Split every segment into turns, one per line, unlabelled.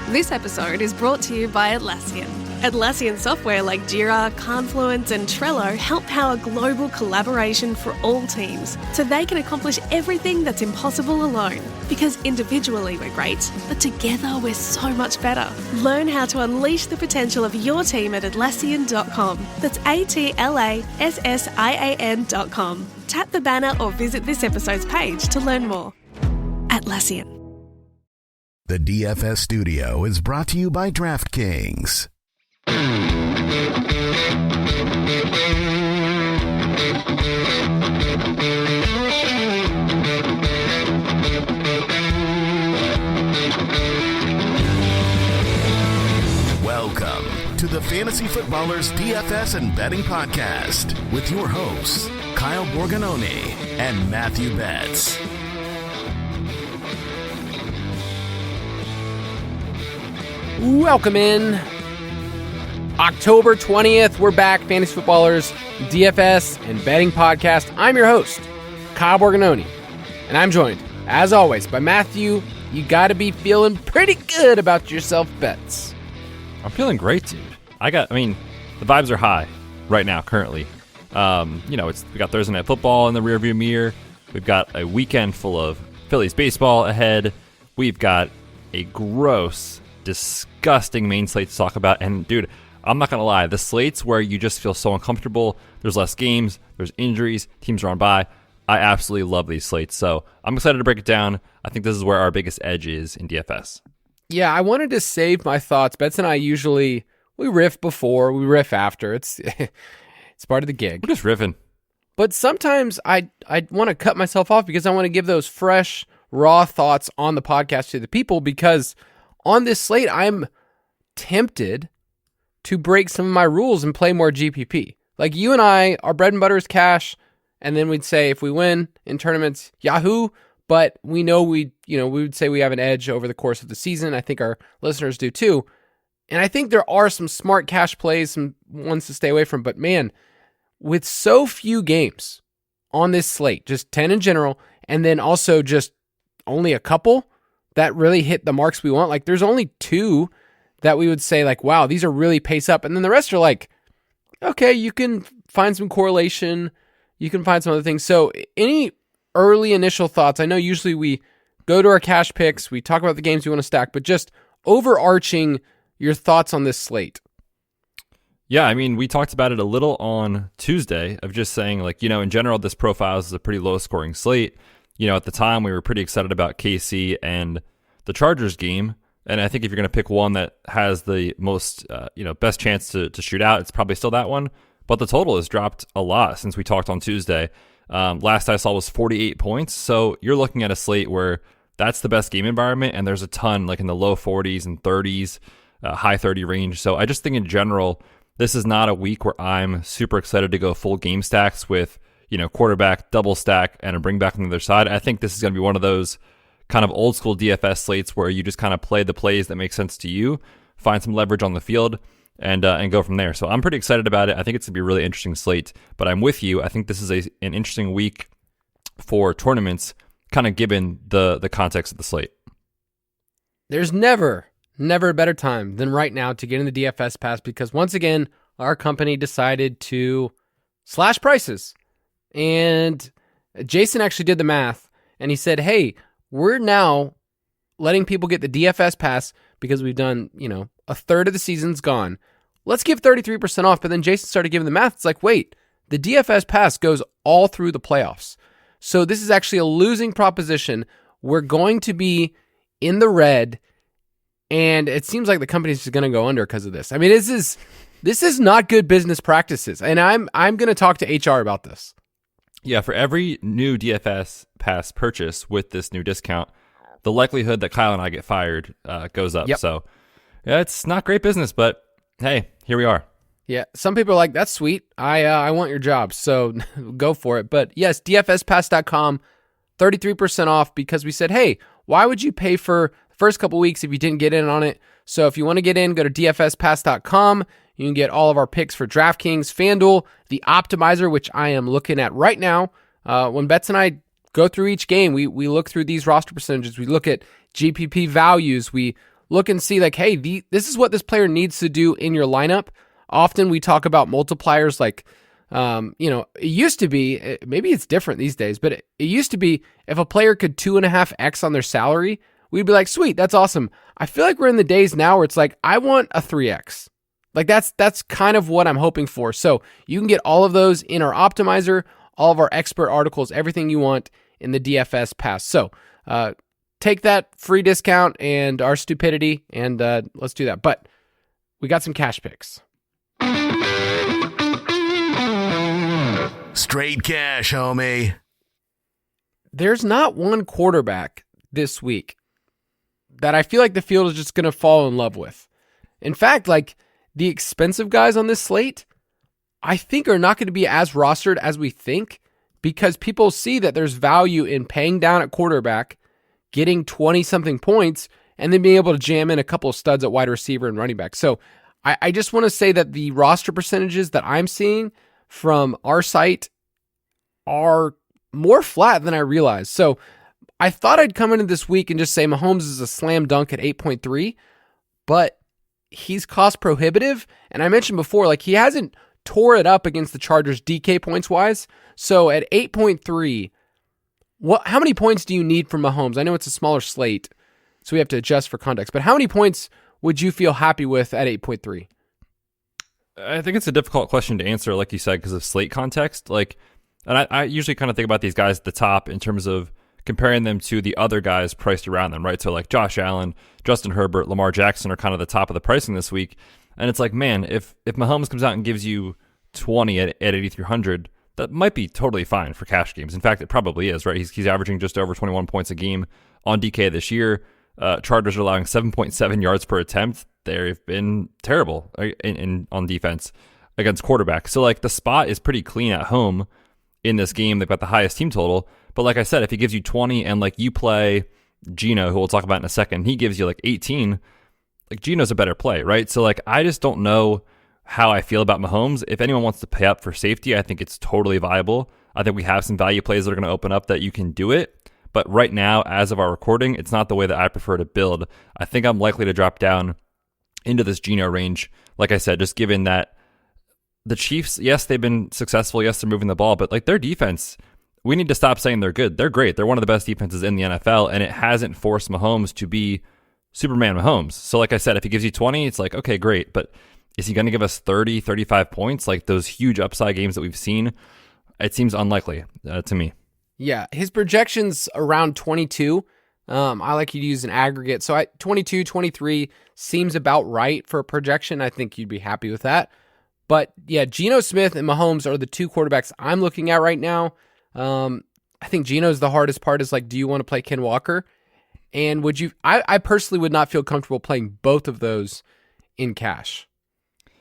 This episode is brought to you by Atlassian. Atlassian software like Jira, Confluence, and Trello help power global collaboration for all teams, so they can accomplish everything that's impossible alone. Because individually we're great, but together we're so much better. Learn how to unleash the potential of your team at Atlassian.com. That's Atlassian.com. Tap the banner or visit this episode's page to learn more. Atlassian.
The DFS studio is brought to you by DraftKings. Welcome to the Fantasy Footballers DFS and Betting Podcast with your hosts, Kyle Borganoni and Matthew Betz.
Welcome in. October 20th, we're back. Fantasy Footballers DFS and Betting Podcast. I'm your host, Kyle Borganoni, and I'm joined, as always, by Matthew. You got to be feeling pretty good about yourself, Betz.
I'm feeling great, dude. The vibes are high right now, currently. We got Thursday Night Football in the rearview mirror. We've got a weekend full of Phillies baseball ahead. We've got a gross, disgusting main slate to talk about. And, dude, I'm not going to lie. The slates where you just feel so uncomfortable, there's less games, there's injuries, teams are on bye. I absolutely love these slates. So I'm excited to break it down. I think this is where our biggest edge is in DFS.
Yeah, I wanted to save my thoughts. Betz and I usually, we riff before, we riff after. It's part of the gig.
We're just riffing.
But sometimes I want to cut myself off because I want to give those fresh, raw thoughts on the podcast to the people, because on this slate, I'm tempted to break some of my rules and play more GPP. Like you and I, our bread and butter is cash, and then we'd say if we win in tournaments, Yahoo! But we know we would say we have an edge over the course of the season. I think our listeners do too. And I think there are some smart cash plays, some ones to stay away from. But man, with so few games on this slate, just 10 in general, and then also just only a couple that really hit the marks we want. Like there's only 2 that we would say like, wow, these are really pace up. And then the rest are like, okay, you can find some correlation. You can find some other things. So any early initial thoughts? I know usually we go to our cash picks. We talk about the games we want to stack, but just overarching your thoughts on this slate.
Yeah, we talked about it a little on Tuesday of just saying like, in general, this profile is a pretty low scoring slate. At the time, we were pretty excited about KC and the Chargers game. And I think if you're going to pick one that has the most, best chance to shoot out, it's probably still that one. But the total has dropped a lot since we talked on Tuesday. Last I saw was 48 points. So you're looking at a slate where that's the best game environment. And there's a ton like in the low 40s and 30s, high 30 range. So I just think in general, this is not a week where I'm super excited to go full game stacks with quarterback, double stack, and a bring back on the other side. I think this is going to be one of those kind of old school DFS slates where you just kind of play the plays that make sense to you, find some leverage on the field, and go from there. So I'm pretty excited about it. I think it's going to be a really interesting slate, but I'm with you. I think this is an interesting week for tournaments, kind of given the context of the slate.
There's never a better time than right now to get in the DFS pass, because once again, our company decided to slash prices. And Jason actually did the math, and he said, hey, we're now letting people get the DFS pass because we've done, a third of the season's gone. Let's give 33% off. But then Jason started giving the math. It's like, wait, the DFS pass goes all through the playoffs. So this is actually a losing proposition. We're going to be in the red, and it seems like the company's just going to go under because of this. This is not good business practices, and I'm going to talk to HR about this.
Yeah, for every new DFS pass purchase with this new discount, the likelihood that Kyle and I get fired goes up.
Yep.
So yeah, it's not great business, but hey, here we are.
Yeah, some people are like, that's sweet. I want your job, so go for it. But yes, DFSpass.com, 33% off, because we said, hey, why would you pay for the first couple weeks if you didn't get in on it? So if you want to get in, go to DFSpass.com. You can get all of our picks for DraftKings, FanDuel, the optimizer, which I am looking at right now. When Betz and I go through each game, we look through these roster percentages. We look at GPP values. We look and see like, hey, this is what this player needs to do in your lineup. Often we talk about multipliers like, it used to be, maybe it's different these days, but it used to be if a player could 2.5x on their salary, we'd be like, sweet, that's awesome. I feel like we're in the days now where it's like, I want a 3x. Like that's kind of what I'm hoping for. So you can get all of those in our optimizer, all of our expert articles, everything you want in the DFS pass. So take that free discount and our stupidity and let's do that. But we got some cash picks.
Straight cash, homie.
There's not one quarterback this week that I feel like the field is just going to fall in love with. In fact, like the expensive guys on this slate, I think are not going to be as rostered as we think because people see that there's value in paying down at quarterback, getting 20-something points, and then being able to jam in a couple of studs at wide receiver and running back. So I just want to say that the roster percentages that I'm seeing from our site are more flat than I realized. So I thought I'd come into this week and just say Mahomes is a slam dunk at 8.3, but he's cost prohibitive. And I mentioned before, like he hasn't tore it up against the Chargers DK points wise. So at 8.3, how many points do you need from Mahomes? I know it's a smaller slate, so we have to adjust for context, but how many points would you feel happy with at 8.3?
I think it's a difficult question to answer, like you said, because of slate context. And I usually kind of think about these guys at the top in terms of comparing them to the other guys priced around them, right? So like Josh Allen, Justin Herbert, Lamar Jackson are kind of the top of the pricing this week. And it's like, man, if Mahomes comes out and gives you 20 at 8,300, that might be totally fine for cash games. In fact, it probably is, right? He's averaging just over 21 points a game on DK this year. Chargers are allowing 7.7 yards per attempt. They've been terrible on defense against quarterbacks. So like the spot is pretty clean at home in this game. They've got the highest team total. But like I said, if he gives you 20 and like you play Geno, who we'll talk about in a second, he gives you like 18, like Geno's a better play, right? So like I just don't know how I feel about Mahomes. If anyone wants to pay up for safety, I think it's totally viable. I think we have some value plays that are going to open up that you can do it. But right now, as of our recording, it's not the way that I prefer to build. I think I'm likely to drop down into this Geno range. Like I said, just given that the Chiefs, yes, they've been successful. Yes, they're moving the ball, but like their defense, we need to stop saying they're good. They're great. They're one of the best defenses in the NFL, and it hasn't forced Mahomes to be Superman Mahomes. So like I said, if he gives you 20, it's like, okay, great. But is he going to give us 30, 35 points? Like those huge upside games that we've seen, it seems unlikely to me.
Yeah, his projection's around 22. I like you to use an aggregate. So 22, 23 seems about right for a projection. I think you'd be happy with that. But yeah, Geno Smith and Mahomes are the two quarterbacks I'm looking at right now. I think Geno's the hardest part is like, do you want to play Ken Walker? And would you, I personally would not feel comfortable playing both of those in cash.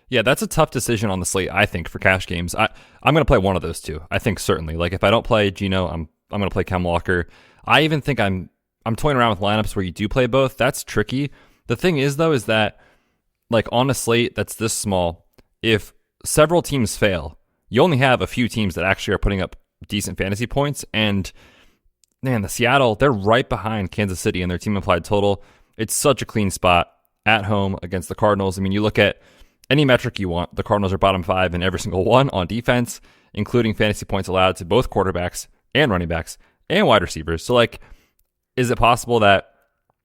Yeah, that's a tough decision on the slate, I think, for cash games. I'm going to play one of those two. I think certainly. Like if I don't play Geno, I'm going to play Ken Walker. I even think I'm toying around with lineups where you do play both. That's tricky. The thing is though, is that like on a slate that's this small, if several teams fail, you only have a few teams that actually are putting up decent fantasy points. And man, the Seattle, they're right behind Kansas City in their team applied total. It's such a clean spot at home against the Cardinals. I mean, you look at any metric you want, the Cardinals are bottom 5 in every single one on defense, including fantasy points allowed to both quarterbacks and running backs and wide receivers. So like, is it possible that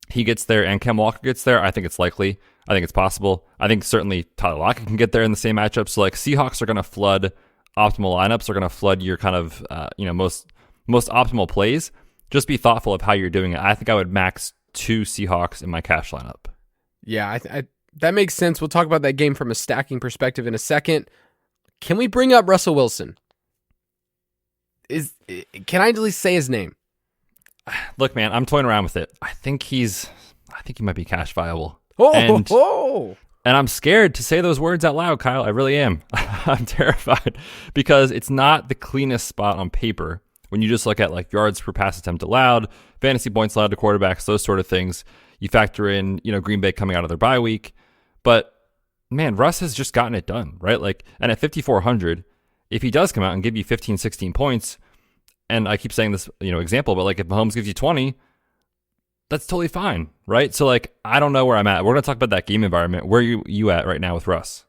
he gets there and Ken Walker gets there? I think it's likely. I think it's possible. I think certainly Tyler Lockett can get there in the same matchup. So like Seahawks are going to flood optimal lineups, are going to flood your kind of most optimal plays. Just be thoughtful of how you're doing it. I think I would max 2 Seahawks in my cash lineup.
Yeah, that makes sense. We'll talk about that game from a stacking perspective in a second. Can we bring up Russell Wilson? Can I at least say his name?
Look, man, I'm toying around with it. I think he might be cash viable.
And
I'm scared to say those words out loud, Kyle. I really am. I'm terrified because it's not the cleanest spot on paper when you just look at like yards per pass attempt allowed, fantasy points allowed to quarterbacks, those sort of things. You factor in, Green Bay coming out of their bye week. But man, Russ has just gotten it done, right? Like, and at 5,400, if he does come out and give you 15, 16 points, and I keep saying this, example, but like if Mahomes gives you 20, that's totally fine, right? So like, I don't know where I'm at. We're going to talk about that game environment. Where are you at right now with Russ?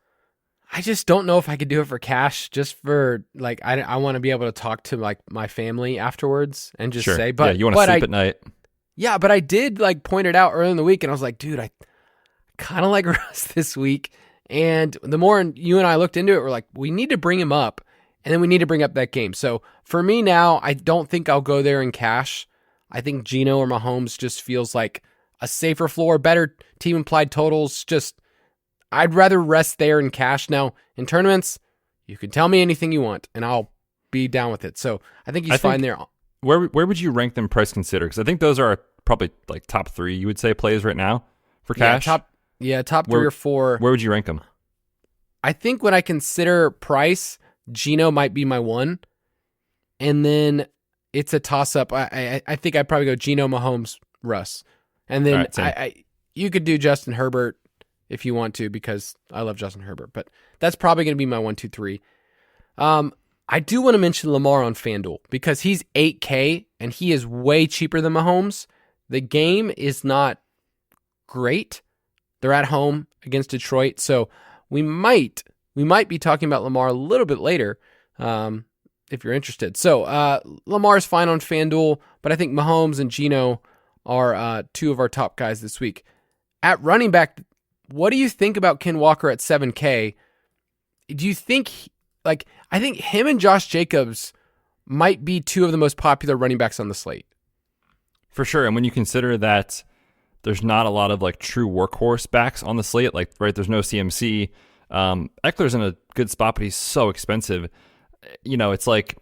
I just don't know if I could do it for cash, just for like, I want to be able to talk to like my family afterwards and just say, but
yeah, you want to sleep at night.
Yeah, but I did like point it out early in the week and I was like, dude, I kind of like Russ this week. And the more you and I looked into it, we're like, we need to bring him up and then we need to bring up that game. So for me now, I don't think I'll go there in cash. I think Geno or Mahomes just feels like a safer floor, better team implied totals. Just, I'd rather rest there in cash. Now, in tournaments, you can tell me anything you want, and I'll be down with it. So I think he's fine there.
Where would you rank them price consider? Because I think those are probably like top 3, you would say, plays right now for cash.
Top 3 or 4.
Where would you rank them?
I think when I consider price, Geno might be my 1. And then it's a toss-up. I think I'd probably go Geno, Mahomes, Russ. And then you could do Justin Herbert if you want to, because I love Justin Herbert, but that's probably going to be my 1, 2, 3. I do want to mention Lamar on FanDuel because he's $8K and he is way cheaper than Mahomes. The game is not great. They're at home against Detroit, so we might be talking about Lamar a little bit later if you're interested. So Lamar's fine on FanDuel, but I think Mahomes and Geno are 2 of our top guys this week. At running back, what do you think about Ken Walker at 7K? Do you think, I think him and Josh Jacobs might be 2 of the most popular running backs on the slate.
For sure. And when you consider that there's not a lot of like true workhorse backs on the slate, there's no CMC. Eckler's in a good spot, but he's so expensive. It's like,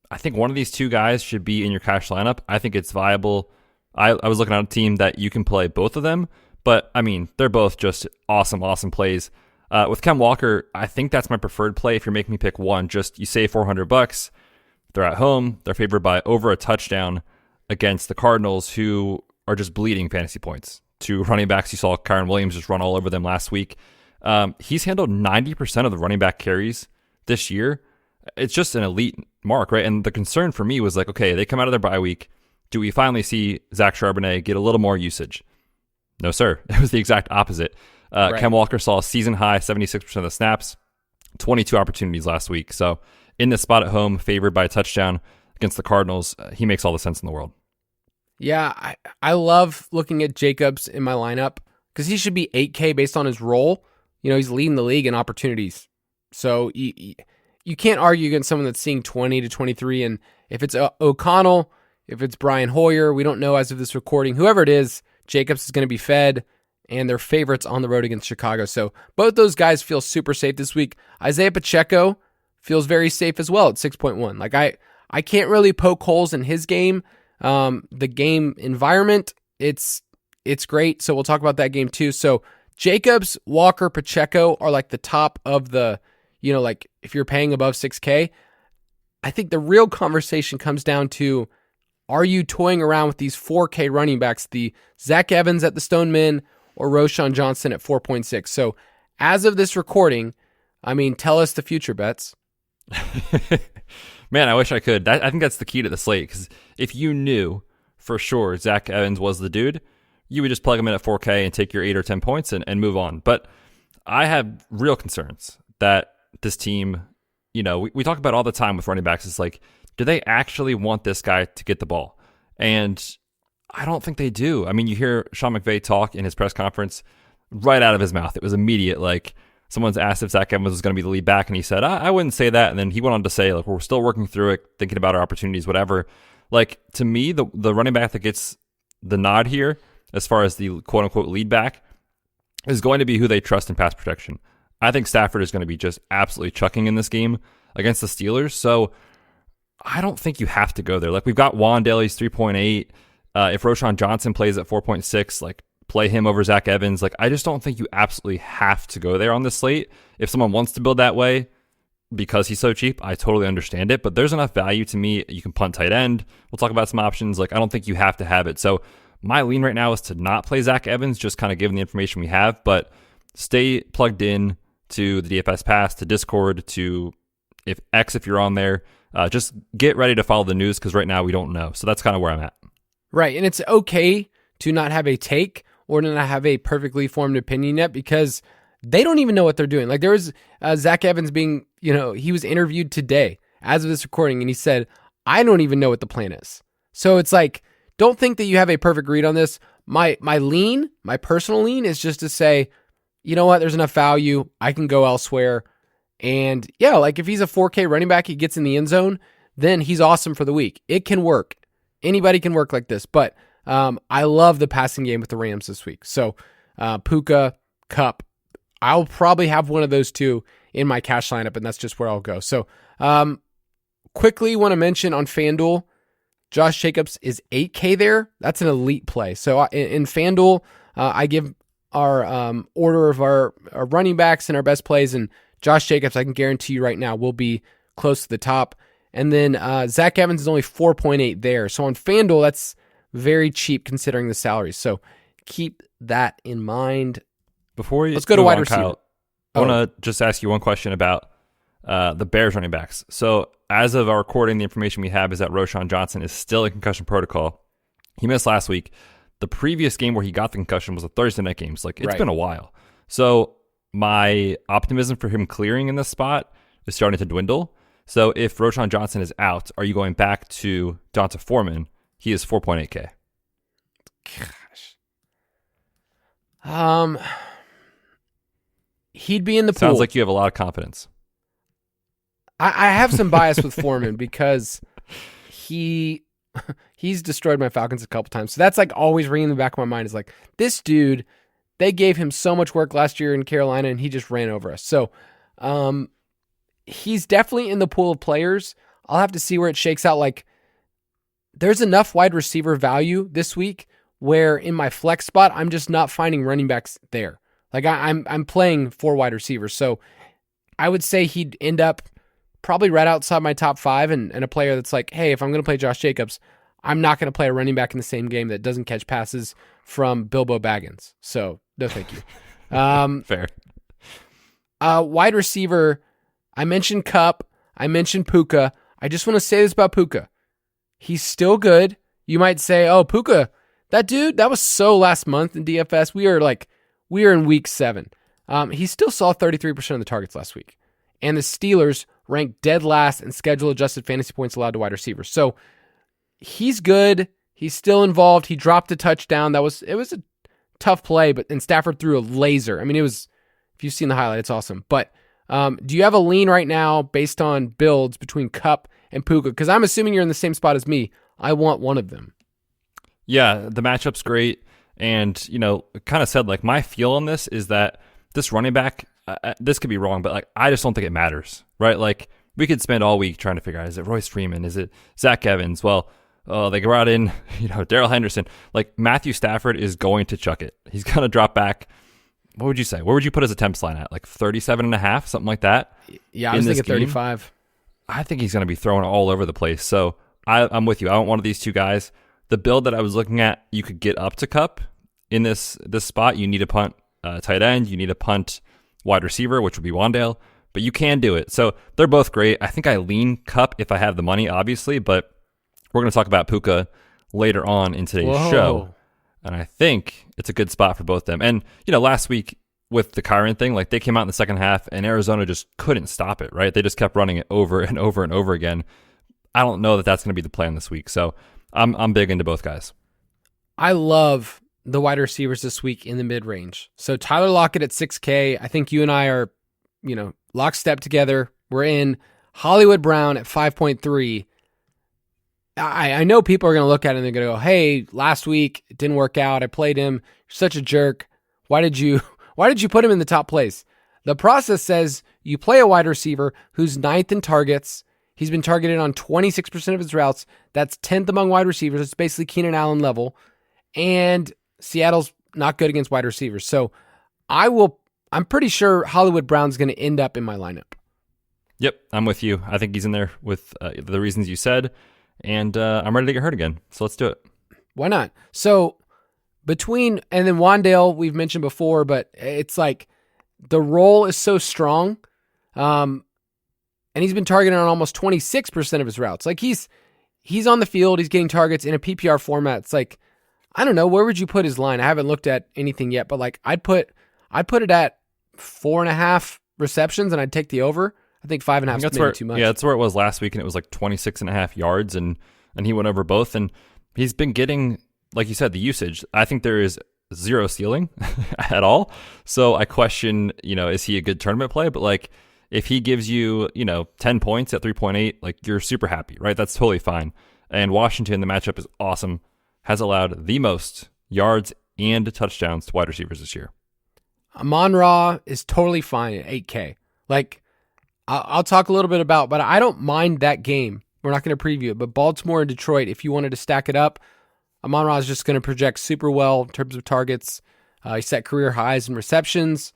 I think one of these 2 guys should be in your cash lineup. I think it's viable. I was looking at a team that you can play both of them. But, I mean, they're both just awesome plays. With Ken Walker, I think that's my preferred play if you're making me pick one. Just, you save $400. They're at home. They're favored by over a touchdown against the Cardinals, who are just bleeding fantasy points. 2 running backs, you saw Kyren Williams just run all over them last week. He's handled 90% of the running back carries this year. It's just an elite mark, right? And the concern for me was like, okay, they come out of their bye week. Do we finally see Zach Charbonnet get a little more usage? No, sir. It was the exact opposite. Right. Ken Walker saw a season-high 76% of the snaps, 22 opportunities last week. So in this spot at home, favored by a touchdown against the Cardinals, he makes all the sense in the world.
Yeah, I love looking at Jacobs in my lineup because he should be 8K based on his role. He's leading the league in opportunities. So you can't argue against someone that's seeing 20 to 23. And if it's O'Connell, if it's Brian Hoyer, we don't know as of this recording, whoever it is, Jacobs is going to be fed, and they're favorites on the road against Chicago. So both those guys feel super safe this week. Isaiah Pacheco feels very safe as well at 6.1. I can't really poke holes in his game. The game environment, it's great. So we'll talk about that game too. So Jacobs, Walker, Pacheco are like the top of the, if you're paying above 6K. I think the real conversation comes down to, are you toying around with these 4K running backs, the Zach Evans at the Stoneman or Roshan Johnson at 4.6? So as of this recording, tell us the future, Betz.
Man, I wish I could. I think that's the key to the slate, because if you knew for sure Zach Evans was the dude, you would just plug him in at 4K and take your 8 or 10 points and move on. But I have real concerns that this team, we talk about all the time with running backs. It's like, do they actually want this guy to get the ball? And I don't think they do. You hear Sean McVay talk in his press conference right out of his mouth. It was immediate. Like, someone's asked if Zach Evans was going to be the lead back, and he said, I wouldn't say that. And then he went on to say, we're still working through it, thinking about our opportunities, whatever. To me, the running back that gets the nod here, as far as the quote-unquote lead back, is going to be who they trust in pass protection. I think Stafford is going to be just absolutely chucking in this game against the Steelers. So I don't think you have to go there. We've got Wan'Dale's 3.8. If Roshan Johnson plays at 4.6, play him over Zach Evans. I just don't think you absolutely have to go there on this slate. If someone wants to build that way because he's so cheap, I totally understand it. But there's enough value to me. You can punt tight end. We'll talk about some options. I don't think you have to have it. So my lean right now is to not play Zach Evans, just kind of given the information we have. But stay plugged in to the DFS Pass, to Discord, to if you're on there. Just get ready to follow the news, because right now we don't know. So that's kind of where I'm at.
Right, and it's okay to not have a take or to not have a perfectly formed opinion yet because they don't even know what they're doing. Like there was Zach Evans being, he was interviewed today as of this recording, and he said, I don't even know what the plan is. So it's like, don't think that you have a perfect read on this. My personal lean is just to say, you know what, there's enough value. I can go elsewhere. And yeah, like if he's a 4K running back, he gets in the end zone, then he's awesome for the week. It can work. Anybody can work like this. But I love the passing game with the Rams this week. So Puka, Kupp, I'll probably have one of those two in my cash lineup, and that's just where I'll go. So quickly want to mention on FanDuel, Josh Jacobs is 8K there. That's an elite play. So in FanDuel, I give our order of our running backs and our best plays, and Josh Jacobs, I can guarantee you right now, will be close to the top. And then Zach Evans is only 4.8 there. So on FanDuel, that's very cheap considering the salaries. So keep that in mind.
Let's
go to wide receiver.
Kyle, I want to just ask you one question about the Bears running backs. So as of our recording, the information we have is that Roschon Johnson is still in concussion protocol. He missed last week. The previous game where he got the concussion was a Thursday night game. So it's been a while. So my optimism for him clearing in this spot is starting to dwindle. So if Roschon Johnson is out, are you going back to Donta Foreman? He is 4.8K.
Gosh. He'd be in the pool.
Sounds like you have a lot of confidence.
I have some bias with Foreman because he's destroyed my Falcons a couple times. So that's like always ringing in the back of my mind is like, this dude, they gave him so much work last year in Carolina and he just ran over us. So he's definitely in the pool of players. I'll have to see where it shakes out. Like there's enough wide receiver value this week where in my flex spot, I'm just not finding running backs there. Like I'm playing 4 wide receivers. So I would say he'd end up probably right outside my top 5 and a player that's like, hey, if I'm going to play Josh Jacobs, I'm not going to play a running back in the same game that doesn't catch passes from Bilbo Baggins. So no, thank you.
Fair.
Wide receiver, I mentioned Kupp. I mentioned Puka. I just want to say this about Puka. He's still good. You might say, oh, Puka, that dude, that was so last month in DFS. We are in week 7. He still saw 33% of the targets last week. And the Steelers ranked dead last in schedule adjusted fantasy points allowed to wide receivers. So he's good. He's still involved. He dropped a touchdown. It was a tough play, and Stafford threw a laser. I mean, if you've seen the highlight, it's awesome. But do you have a lean right now based on builds between Kupp and Puka? Because I'm assuming you're in the same spot as me. I want one of them.
Yeah, the matchup's great. And, kind of said, like, my feel on this is that this running back, this could be wrong, but, like, I just don't think it matters, right? Like, we could spend all week trying to figure out, is it Royce Freeman? Is it Zach Evans? Well, they brought in, Darrell Henderson. Like, Matthew Stafford is going to chuck it. He's going to drop back. What would you say? Where would you put his attempts line at? Like 37.5, something like that?
Yeah, I was thinking 35.
I think he's going to be thrown all over the place. So I'm with you. I want one of these two guys. The build that I was looking at, you could get up to Kupp in this spot. You need a punt tight end. You need a punt wide receiver, which would be Wan'Dale. But you can do it. So they're both great. I think I lean Kupp if I have the money, obviously. But we're going to talk about Puka later on in today's show. And I think it's a good spot for both of them. And, last week with the Kyron thing, like they came out in the second half and Arizona just couldn't stop it, right? They just kept running it over and over and over again. I don't know that that's going to be the plan this week. So I'm big into both guys.
I love the wide receivers this week in the mid-range. So Tyler Lockett at 6K. I think you and I are, lockstep together. We're in. Hollywood Brown at 5.3. I know people are going to look at it and they're going to go, hey, last week it didn't work out. I played him. You're such a jerk. Why did you put him in the top place? The process says you play a wide receiver who's 9th in targets. He's been targeted on 26% of his routes. That's 10th among wide receivers. It's basically Keenan Allen level. And Seattle's not good against wide receivers. So I'm pretty sure Hollywood Brown's going to end up in my lineup.
Yep, I'm with you. I think he's in there with the reasons you said. And I'm ready to get hurt again. So let's do it.
Why not? So and then Wan'Dale, we've mentioned before, but it's like the role is so strong. And he's been targeted on almost 26% of his routes. Like he's on the field, he's getting targets in a PPR format. It's like, I don't know, where would you put his line? I haven't looked at anything yet, but like I'd put it at 4.5 receptions, and I'd take the over. I think 5.5 is maybe too much.
Yeah, that's where it was last week, and it was like 26.5 yards, and he went over both, and he's been getting, like you said, the usage. I think there is zero ceiling at all. So I question, is he a good tournament play? But like, if he gives you, 10 points at 3.8, like you're super happy, right? That's totally fine. And Washington, the matchup is awesome, has allowed the most yards and touchdowns to wide receivers this year.
Amon-Ra is totally fine at 8K. Like, I'll talk a little bit about, but I don't mind that game. We're not going to preview it, but Baltimore and Detroit, if you wanted to stack it up, Amon-Ra is just going to project super well in terms of targets. He set career highs in receptions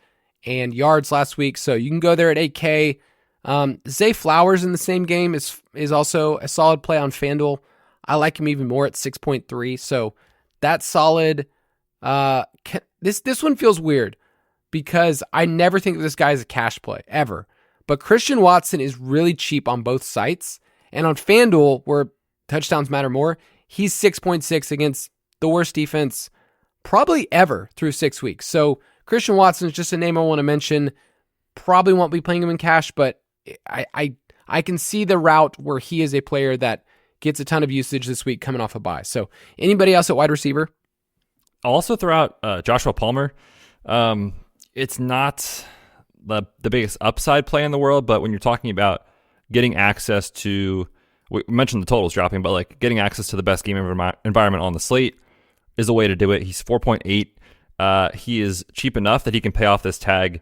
and yards last week, so you can go there at 8K. Zay Flowers in the same game is also a solid play on FanDuel. I like him even more at 6.3, so that's solid. This one feels weird because I never think of this guy as a cash play, ever. But Christian Watson is really cheap on both sites. And on FanDuel, where touchdowns matter more, he's 6.6 against the worst defense probably ever through 6 weeks. So Christian Watson is just a name I want to mention. Probably won't be playing him in cash, but I can see the route where he is a player that gets a ton of usage this week coming off a bye. So anybody else at wide receiver?
I'll also throw out Joshua Palmer. It's not the biggest upside play in the world, but when you're talking about getting access to, we mentioned the totals dropping, but like getting access to the best game environment on the slate is a way to do it. He's 4.8. He is cheap enough that he can pay off this tag,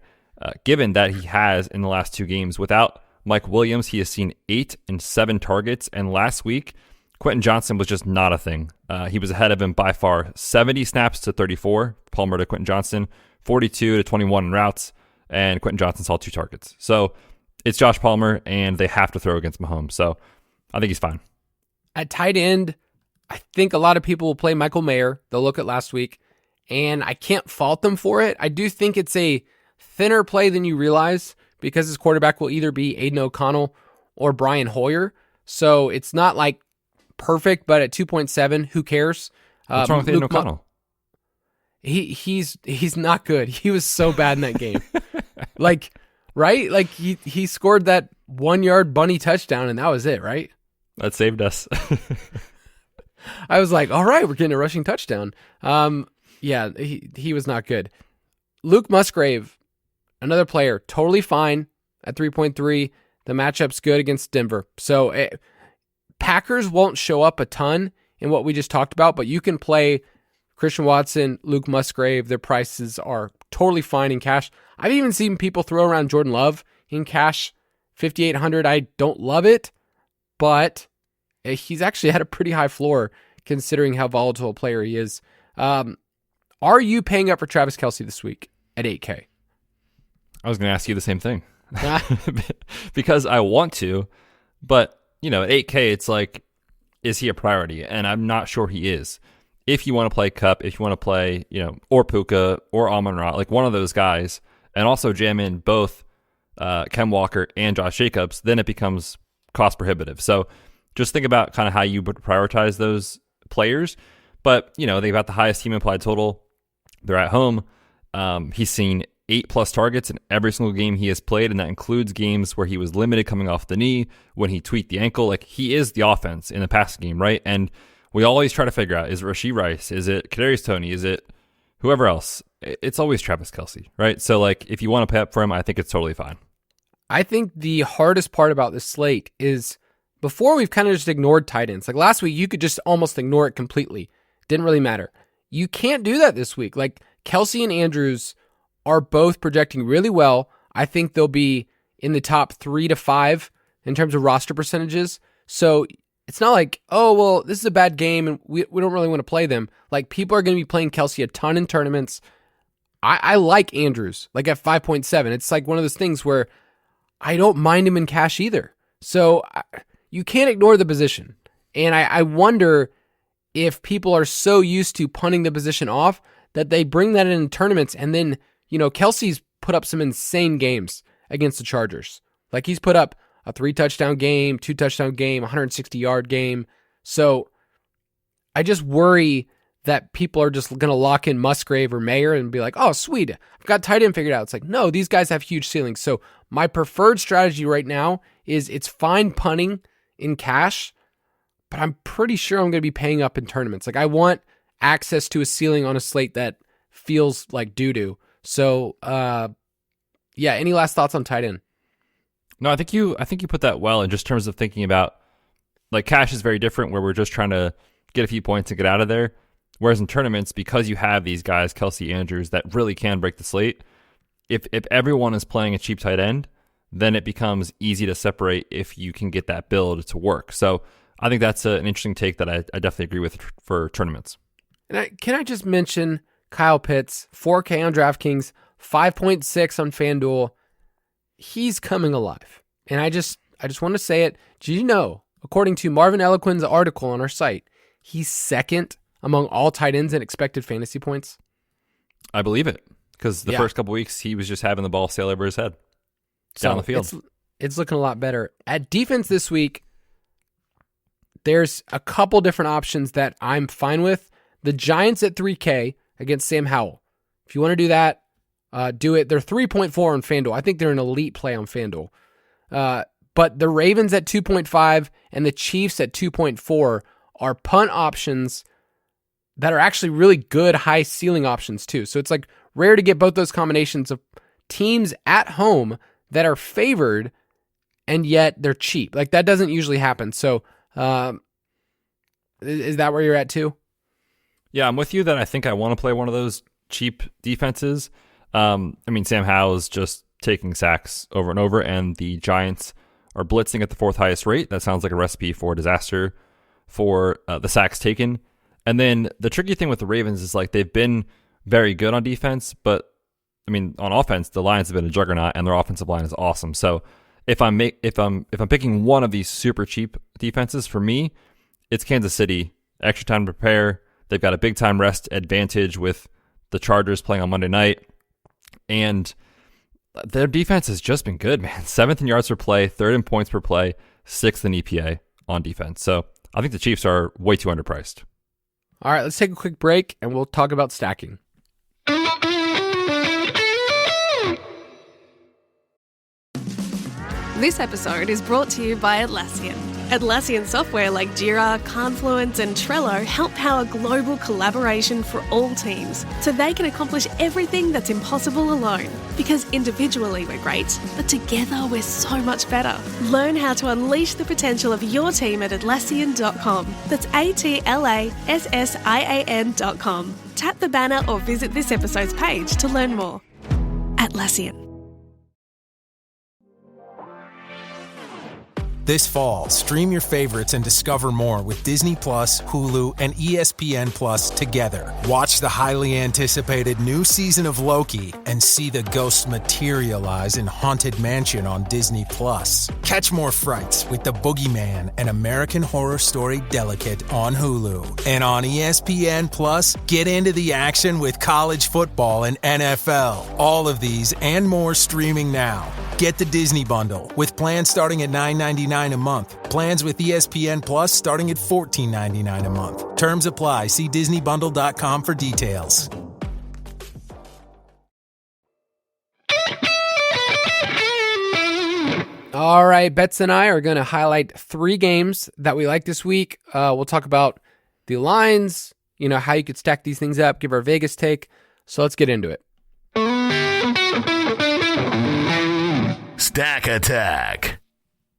given that he has in the last 2 games. Without Mike Williams, he has seen 8 and 7 targets, and last week, Quentin Johnson was just not a thing. He was ahead of him by far, 70 snaps to 34, Palmer to Quentin Johnson, 42 to 21 in routes, and Quentin Johnson saw 2 targets. So it's Josh Palmer, and they have to throw against Mahomes. So I think he's fine.
At tight end, I think a lot of people will play Michael Mayer. They'll look at last week, and I can't fault them for it. I do think it's a thinner play than you realize because his quarterback will either be Aiden O'Connell or Brian Hoyer. So it's not like perfect, but at 2.7, who cares?
What's wrong with Aiden O'Connell?
He's not good. He was so bad in that game. Like, right? Like he scored that 1-yard bunny touchdown and that was it, right?
That saved us.
I was like, all right, we're getting a rushing touchdown. Yeah, he was not good. Luke Musgrave, another player, totally fine at 3.3. The matchup's good against Denver. So Packers won't show up a ton in what we just talked about, but you can play Christian Watson, Luke Musgrave. Their prices are totally fine in cash. I've even seen people throw around Jordan Love in cash, 5,800. I don't love it, but he's actually had a pretty high floor considering how volatile a player he is. Are you paying up for Travis Kelce this week at 8K?
I was going to ask you the same thing because I want to, but at 8K, it's like, is he a priority? And I'm not sure he is. If you want to play Kupp, if you want to play, or Puka or Amon-Ra, like one of those guys, and also jam in both Ken Walker and Josh Jacobs, then it becomes cost prohibitive. So just think about kind of how you would prioritize those players. But, they've got the highest team implied total. They're at home. He's seen 8+ targets in every single game he has played, and that includes games where he was limited coming off the knee, when he tweaked the ankle. Like, he is the offense in the passing game, right? And we always try to figure out, is it Rashee Rice? Is it Kadarius Toney? Is it whoever else? It's always Travis Kelce, right? So, like, if you want to pay up for him, I think it's totally fine.
I think the hardest part about this slate is before we've kind of just ignored tight ends. Like last week, you could just almost ignore it completely. Didn't really matter. You can't do that this week. Like Kelce and Andrews are both projecting really well. I think they'll be in the top 3 to 5 in terms of roster percentages. So it's not like, oh, well, this is a bad game and we don't really want to play them. Like people are going to be playing Kelce a ton in tournaments. I like Andrews, like at 5.7. It's like one of those things where I don't mind him in cash either. So you can't ignore the position. And I wonder if people are so used to punting the position off that they bring that in tournaments. And then, Kelce's put up some insane games against the Chargers. Like he's put up a 3-touchdown game, 2-touchdown game, 160-yard game. So I just worry that people are just going to lock in Musgrave or Mayer and be like, oh, sweet, I've got tight end figured out. It's like, no, these guys have huge ceilings. So my preferred strategy right now is it's fine punting in cash, but I'm pretty sure I'm going to be paying up in tournaments. Like I want access to a ceiling on a slate that feels like doo-doo. So, yeah, any last thoughts on tight end?
No, I think you put that well in just terms of thinking about, like, cash is very different where we're just trying to get a few points and get out of there. Whereas in tournaments, because you have these guys, Kelsey, Andrews, that really can break the slate, if everyone is playing a cheap tight end, then it becomes easy to separate if you can get that build to work. So I think that's an interesting take that I definitely agree with for tournaments.
And can I just mention Kyle Pitts, 4K on DraftKings, 5.6 on FanDuel. He's coming alive. And I just want to say it. Do you know, according to Marvin Eloquin's article on our site, he's second among all tight ends in expected fantasy points?
I believe it, because the first couple weeks he was just having the ball sail over his head down the field.
It's looking a lot better. At defense this week, there's a couple different options that I'm fine with. The Giants at 3K against Sam Howell. If you want to do that, do it. They're 3.4 on FanDuel. I think they're an elite play on FanDuel. But the Ravens at 2.5 and the Chiefs at 2.4 are punt options that are actually really good high ceiling options too. So it's like rare to get both those combinations of teams at home that are favored and yet they're cheap. Like that doesn't usually happen. So is that where you're at too?
Yeah, I'm with you that I think I want to play one of those cheap defenses. I mean, Sam Howell's just taking sacks over and over, and the Giants are blitzing at the fourth highest rate. That sounds like a recipe for disaster for the sacks taken. And then the tricky thing with the Ravens is like they've been very good on defense, but I mean on offense, the Lions have been a juggernaut, and their offensive line is awesome. So if I'm picking one of these super cheap defenses, for me, it's Kansas City. Extra time to prepare. They've got a big time rest advantage with the Chargers playing on Monday night, and their defense has just been good, man. 7th in yards per play, 3rd in points per play, 6th in EPA on defense. So I think the Chiefs are way too underpriced.
All right, let's take a quick break and we'll talk about stacking.
This episode is brought to you by Atlassian. Atlassian software like Jira, Confluence, and Trello help power global collaboration for all teams, so they can accomplish everything that's impossible alone. Because individually we're great, but together we're so much better. Learn how to unleash the potential of your team at Atlassian.com. That's Atlassian.com. Tap the banner or visit this episode's page to learn more. Atlassian.
This fall, stream your favorites and discover more with Disney Plus, Hulu, and ESPN Plus together. Watch the highly anticipated new season of Loki and see the ghost materialize in Haunted Mansion on Disney Plus. Catch more frights with The Boogeyman and American Horror Story Delicate on Hulu. And on ESPN Plus, get into the action with college football and NFL. All of these and more streaming now. Get the Disney Bundle with plans starting at $9.99 a month. Plans with ESPN Plus starting at $14.99 a month. Terms apply. See DisneyBundle.com for details.
All right, Betz and I are going to highlight 3 games that we like this week. We'll talk about the lines, how you could stack these things up, give our Vegas take. So let's get into it.
Stack Attack.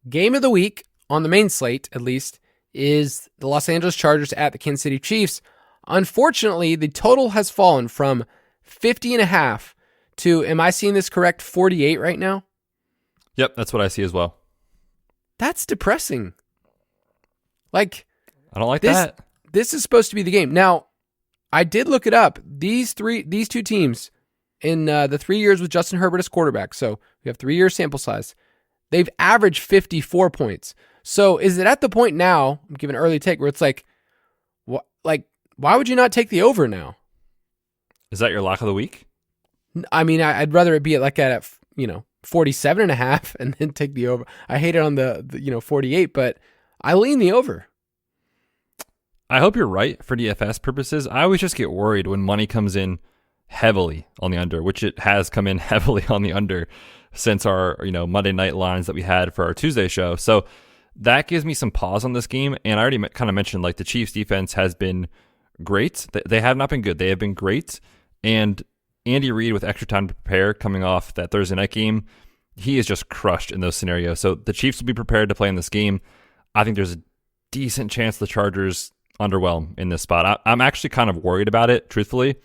Game of the week, on the main slate at least, is the Los Angeles Chargers at the Kansas City Chiefs. Unfortunately, the total has fallen from 50.5 to, am I seeing this correct, 48 right now?
Yep, that's what I see as well.
That's depressing. I
don't like that.
This is supposed to be the game. Now, I did look it up. These two teams in the 3 years with Justin Herbert as quarterback, so we have 3 year sample size, they've averaged 54 points. So is it at the point now, I'm giving an early take, where it's why would you not take the over now?
Is that your lock of the week?
I mean, I'd rather it be at 47.5 and then take the over. I hate it on the 48, but I lean the over.
I hope you're right for DFS purposes. I always just get worried when money comes in heavily on the under, which it has come in heavily on the under since our Monday night lines that we had for our Tuesday show. So that gives me some pause on this game. And I already kind of mentioned, like, the Chiefs defense has been great. They have not been good. They have been great. And Andy Reid, with extra time to prepare coming off that Thursday night game, he is just crushed in those scenarios. So the Chiefs will be prepared to play in this game. I think there's a decent chance the Chargers underwhelm in this spot. I'm actually kind of worried about it, truthfully.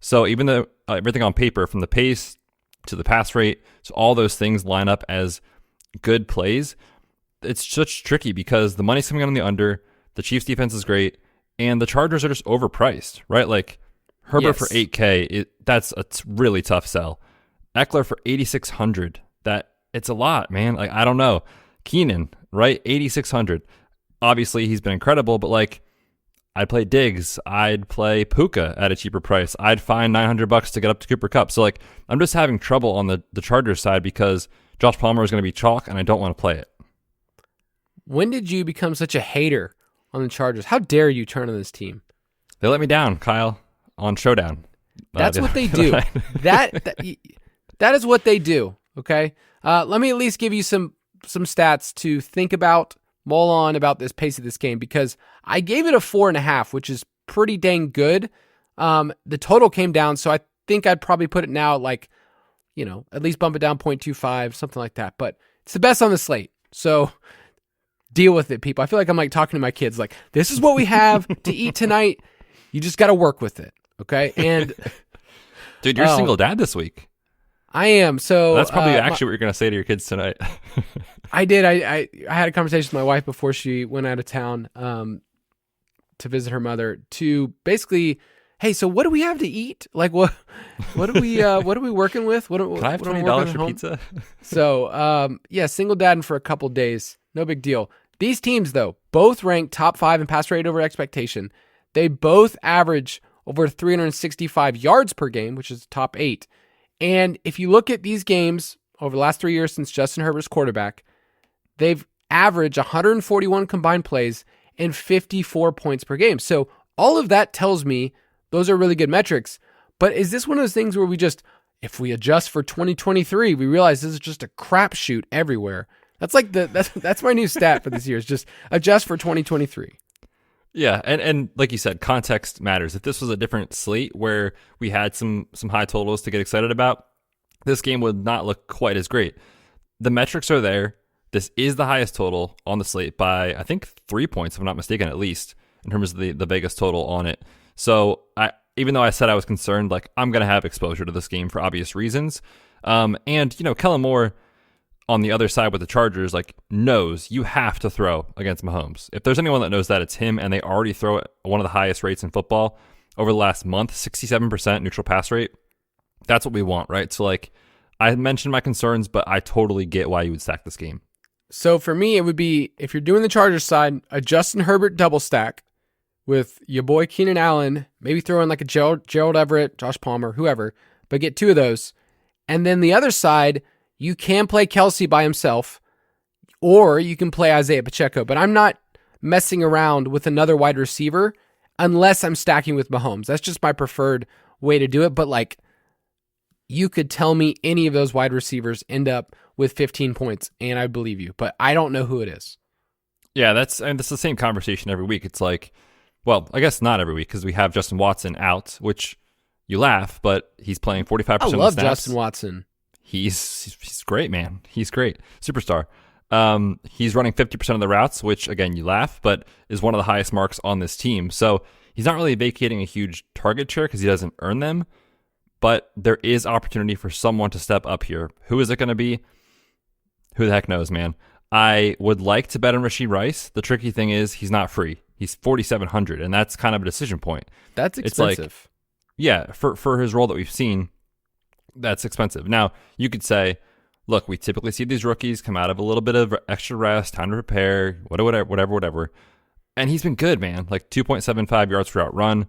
So even though everything on paper, from the pace to the pass rate, so all those things line up as good plays, it's such tricky because the money's coming on the under, the Chiefs defense is great, and the Chargers are just overpriced, right? Like Herbert for $8K, that's a really tough sell. Eckler for $8,600, it's a lot, man. Like, I don't know. Keenan, right? $8,600. Obviously, he's been incredible, but like, I'd play Diggs. I'd play Puka at a cheaper price. I'd find $900 to get up to Cooper Kupp. So like, I'm just having trouble on the Chargers side because Josh Palmer is going to be chalk, and I don't want to play it.
When did you become such a hater on the Chargers? How dare you turn on this team?
They let me down, Kyle, on Showdown.
That's what they do. That is what they do. Okay. Let me at least give you some stats to think about, mull on about this pace of this game, because I gave it a 4.5, which is pretty dang good. The total came down, so I think I'd probably put it now at like, at least bump it down 0.25, something like that. But it's the best on the slate. So deal with it, people. I feel like I'm like talking to my kids, like, this is what we have to eat tonight. You just got to work with it. Okay. And
dude, you're a single dad this week.
I am. So
that's probably actually what you're going to say to your kids tonight.
I did. I had a conversation with my wife before she went out of town to visit her mother, to basically, hey, so what do we have to eat? Like, what are we working with?
Can I have $20 for pizza?
So single dadding for a couple days. No big deal. These teams, though, both rank top 5 in pass rate over expectation. They both average over 365 yards per game, which is top 8. And if you look at these games over the last 3 years since Justin Herbert's quarterback, they've averaged 141 combined plays and 54 points per game. So all of that tells me those are really good metrics. But is this one of those things where if we adjust for 2023, we realize this is just a crapshoot everywhere? That's like that's my new stat for this year, is just adjust for 2023.
Yeah, and like you said, context matters. If this was a different slate where we had some high totals to get excited about, this game would not look quite as great. The metrics are there. This is the highest total on the slate by, I think, 3 points, if I'm not mistaken, at least, in terms of the Vegas total on it. So even though I said I was concerned, like, I'm going to have exposure to this game for obvious reasons. And, Kellen Moore on the other side with the Chargers, like, knows you have to throw against Mahomes. If there's anyone that knows that, it's him, and they already throw at one of the highest rates in football over the last month, 67% neutral pass rate. That's what we want, right? So, like, I mentioned my concerns, but I totally get why you would stack this game.
So for me, it would be, if you're doing the Chargers side, a Justin Herbert double stack with your boy Keenan Allen, maybe throw in like a Gerald Everett, Josh Palmer, whoever, but get 2 of those. And then the other side, you can play Kelsey by himself, or you can play Isaiah Pacheco. But I'm not messing around with another wide receiver unless I'm stacking with Mahomes. That's just my preferred way to do it. But like, you could tell me any of those wide receivers end up with 15 points, and I believe you. But I don't know who it is.
Yeah, that's the same conversation every week. It's like, well, I guess not every week, because we have Justin Watson out, which you laugh, but he's playing 45% of the snaps.
I love Justin Watson.
He's great, man. He's great. Superstar. He's running 50% of the routes, which, again, you laugh, but is one of the highest marks on this team. So he's not really vacating a huge target share because he doesn't earn them, but there is opportunity for someone to step up here. Who is it going to be? Who the heck knows, man? I would like to bet on Rashee Rice. The tricky thing is he's not free. He's $4,700, and that's kind of a decision point.
That's expensive.
It's like, yeah, for his role that we've seen, that's expensive. Now, you could say, look, we typically see these rookies come out of a little bit of extra rest, time to prepare, whatever. And he's been good, man. Like 2.75 yards per route run.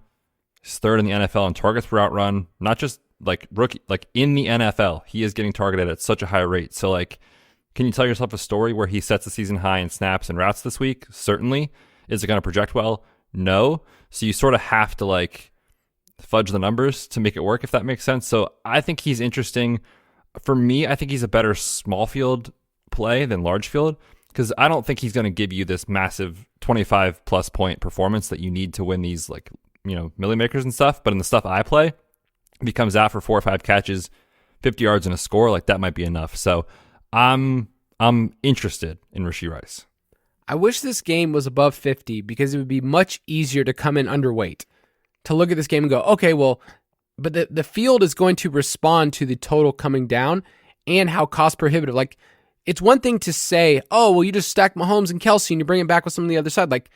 He's third in the NFL in targets per route run. Not just like rookie, like in the NFL, he is getting targeted at such a high rate. So like, can you tell yourself a story where he sets a season high in snaps and routes this week? Certainly. Is it going to project well? No. So you sort of have to like fudge the numbers to make it work, if that makes sense. So I think he's interesting. For me, I think he's a better small field play than large field, because I don't think he's going to give you this massive 25 plus point performance that you need to win these like, milli makers and stuff. But in the stuff I play, if he comes out for 4 or 5 catches, 50 yards and a score, like that might be enough. So I'm interested in Rashee Rice.
I wish this game was above 50 because it would be much easier to come in underweight, to look at this game and go, okay, well, but the field is going to respond to the total coming down and how cost prohibitive. Like, it's one thing to say, oh, well, you just stack Mahomes and Kelsey and you bring it back with some on the other side. Like,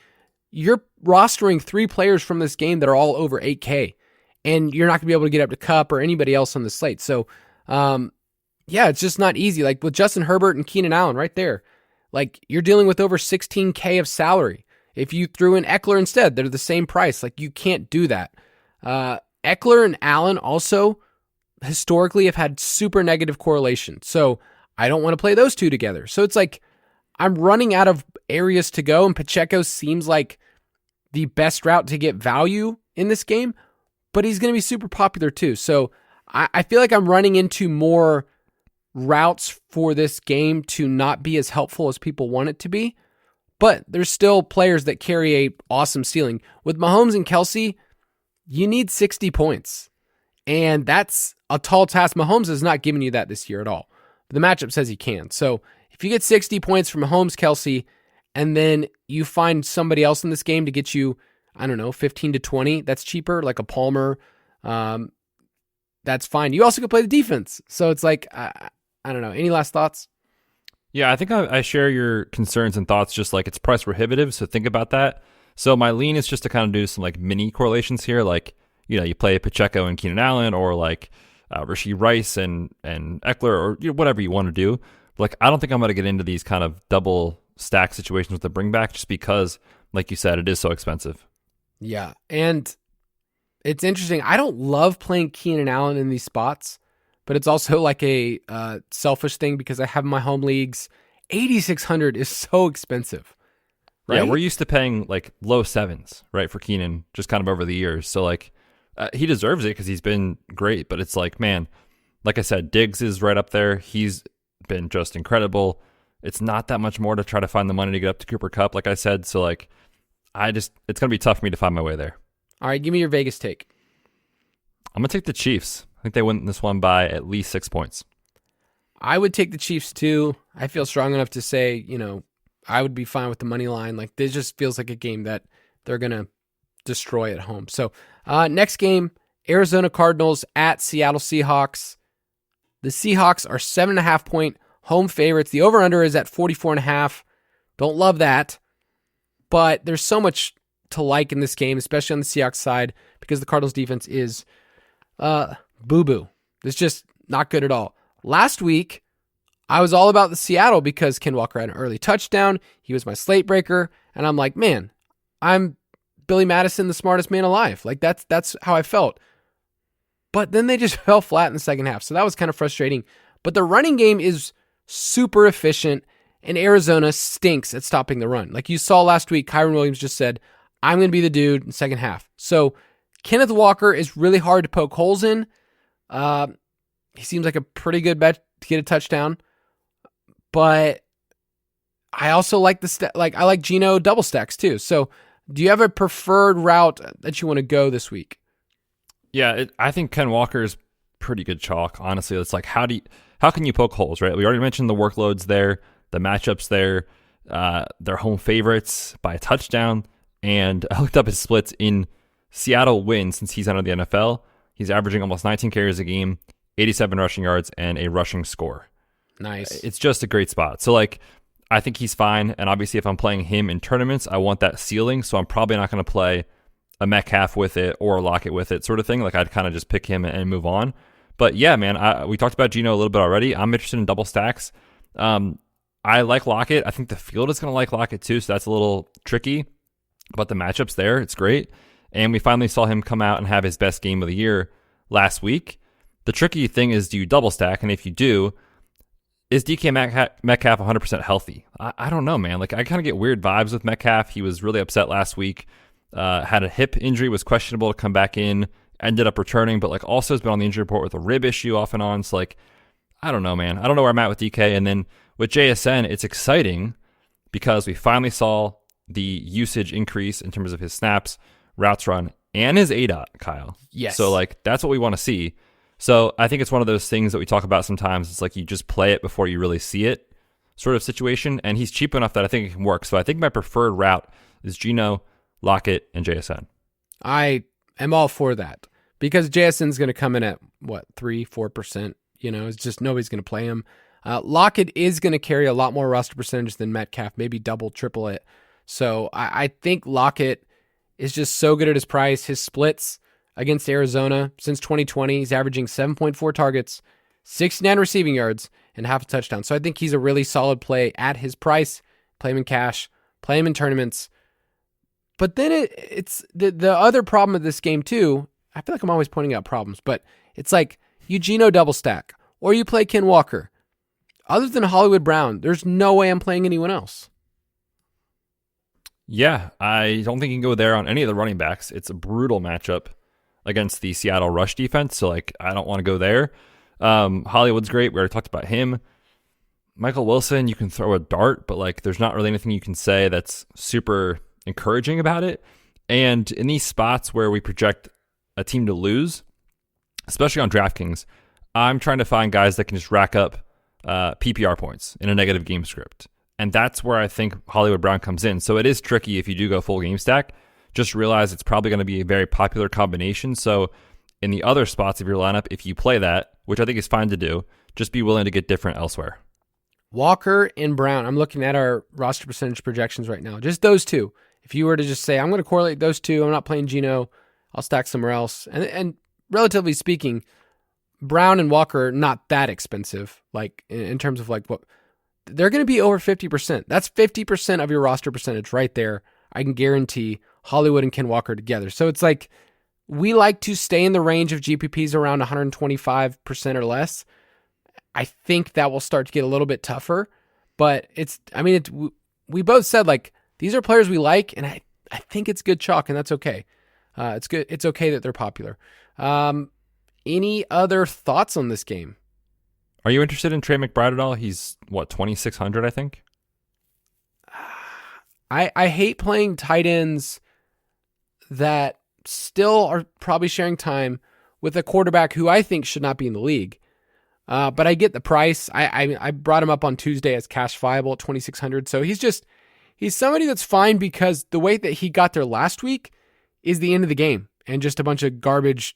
you're rostering 3 players from this game that are all over 8K, and you're not going to be able to get up to Kupp or anybody else on the slate. So, it's just not easy. Like with Justin Herbert and Keenan Allen right there, like you're dealing with over 16K of salary. If you threw in Eckler instead, they're the same price. Like you can't do that. Eckler and Allen also historically have had super negative correlation. So I don't want to play those two together. So it's like I'm running out of areas to go, and Pacheco seems like the best route to get value in this game, but he's going to be super popular too. So I feel like I'm running into more routes for this game to not be as helpful as people want it to be, but there's still players that carry a awesome ceiling. With Mahomes and Kelsey, you need 60 points, and that's a tall task. Mahomes has not given you that this year at all. The matchup says he can. So if you get 60 points from Mahomes, Kelsey, and then you find somebody else in this game to get you, 15 to 20, that's cheaper, like a Palmer, that's fine. You also could play the defense. So it's like, I don't know. Any last thoughts?
Yeah, I think I share your concerns and thoughts, just like it's price prohibitive. So think about that. So my lean is just to kind of do some like mini correlations here. Like, you play Pacheco and Keenan Allen, or like Rashee Rice and Eckler, or whatever you want to do. Like, I don't think I'm going to get into these kind of double stack situations with the bring back, just because, like you said, it is so expensive.
Yeah. And it's interesting. I don't love playing Keenan Allen in these spots, but it's also like a selfish thing because I have my home leagues. 8,600 is so expensive. Right?
Yeah, we're used to paying like low 7s, right, for Keenan, just kind of over the years. So like he deserves it because he's been great, but it's like, man, like I said, Diggs is right up there. He's been just incredible. It's not that much more to try to find the money to get up to Cooper Kupp, like I said. So like, it's going to be tough for me to find my way there.
All right, give me your Vegas take.
I'm going to take the Chiefs. I think they win this one by at least 6 points.
I would take the Chiefs too. I feel strong enough to say, I would be fine with the money line. Like, this just feels like a game that they're going to destroy at home. So next game, Arizona Cardinals at Seattle Seahawks. The Seahawks are 7.5 point home favorites. The over-under is at 44.5. Don't love that, but there's so much to like in this game, especially on the Seahawks side, because the Cardinals defense is boo-boo. It's just not good at all. Last week, I was all about the Seattle because Ken Walker had an early touchdown. He was my slate breaker, and I'm like, man, I'm Billy Madison, the smartest man alive. Like, that's how I felt. But then they just fell flat in the second half, so that was kind of frustrating. But the running game is super efficient, and Arizona stinks at stopping the run. Like you saw last week, Kyron Williams just said, I'm going to be the dude in the second half. So Kenneth Walker is really hard to poke holes in. He seems like a pretty good bet to get a touchdown. But I also like I like Geno double stacks too. So do you have a preferred route that you want to go this week?
Yeah, I think Ken Walker is pretty good chalk. Honestly, it's like, how can you poke holes, right? We already mentioned the workloads there, the matchups there, their home favorites by a touchdown. And I looked up his splits in Seattle wins since he's entered the NFL. He's averaging almost 19 carries a game, 87 rushing yards, and a rushing score.
Nice.
It's just a great spot. So like, I think he's fine. And obviously if I'm playing him in tournaments, I want that ceiling. So I'm probably not going to play a Metcalf with it or a Lockett with it sort of thing. Like, I'd kind of just pick him and move on. But yeah, man, we talked about Geno a little bit already. I'm interested in double stacks. I like Lockett. I think the field is going to like Lockett too. So that's a little tricky. But the matchups there, it's great. And we finally saw him come out and have his best game of the year last week. The tricky thing is, do you double stack? And if you do, is DK Metcalf 100% healthy? I don't know, man. Like, I kind of get weird vibes with Metcalf. He was really upset last week. had a hip injury, was questionable to come back in, ended up returning, but like also has been on the injury report with a rib issue off and on. So like, I don't know, man. I don't know where I'm at with DK. And then with JSN, it's exciting because we finally saw the usage increase in terms of his snaps, routes run, and his ADOT, Kyle.
Yes.
So like, that's what we want to see. So I think it's one of those things that we talk about sometimes. It's like you just play it before you really see it sort of situation. And he's cheap enough that I think it can work. So I think my preferred route is Geno, Lockett, and JSN.
I am all for that because JSN's going to come in at what, 3-4%. It's just nobody's going to play him. Lockett is going to carry a lot more roster percentage than Metcalf, maybe double, triple it. So I think Lockett is just so good at his price. His splits against Arizona since 2020, he's averaging 7.4 targets, 69 receiving yards, and half a touchdown. So I think he's a really solid play at his price. Play him in cash, play him in tournaments. But then it's the other problem of this game too. I feel like I'm always pointing out problems, but it's like you Geno double stack or you play Ken Walker. Other than Hollywood Brown, there's no way I'm playing anyone else.
Yeah, I don't think you can go there on any of the running backs. It's a brutal matchup against the Seattle rush defense, so like I don't want to go there. Hollywood's great. We already talked about him. Michael Wilson, you can throw a dart, but like there's not really anything you can say that's super encouraging about it. And in these spots where we project a team to lose, especially on DraftKings, I'm trying to find guys that can just rack up PPR points in a negative game script. And that's where I think Hollywood Brown comes in. So it is tricky if you do go full game stack. Just realize it's probably going to be a very popular combination. So in the other spots of your lineup, if you play that, which I think is fine to do, just be willing to get different elsewhere.
Walker and Brown. I'm looking at our roster percentage projections right now. Just those two. If you were to just say, I'm going to correlate those two, I'm not playing Geno, I'll stack somewhere else. And relatively speaking, Brown and Walker are not that expensive, like in terms of like what they're going to be over 50%. That's 50% of your roster percentage right there. I can guarantee Hollywood and Ken Walker together. So it's like we like to stay in the range of GPPs around 125% or less. I think that will start to get a little bit tougher, but we both said like these are players we like, and I think it's good chalk, and that's okay. It's good. It's okay that they're popular. Any other thoughts on this game?
Are you interested in Trey McBride at all? He's, 2,600, I think?
I hate playing tight ends that still are probably sharing time with a quarterback who I think should not be in the league. But I get the price. I brought him up on Tuesday as cash viable at 2,600. So he's somebody that's fine because the way that he got there last week is the end of the game and just a bunch of garbage,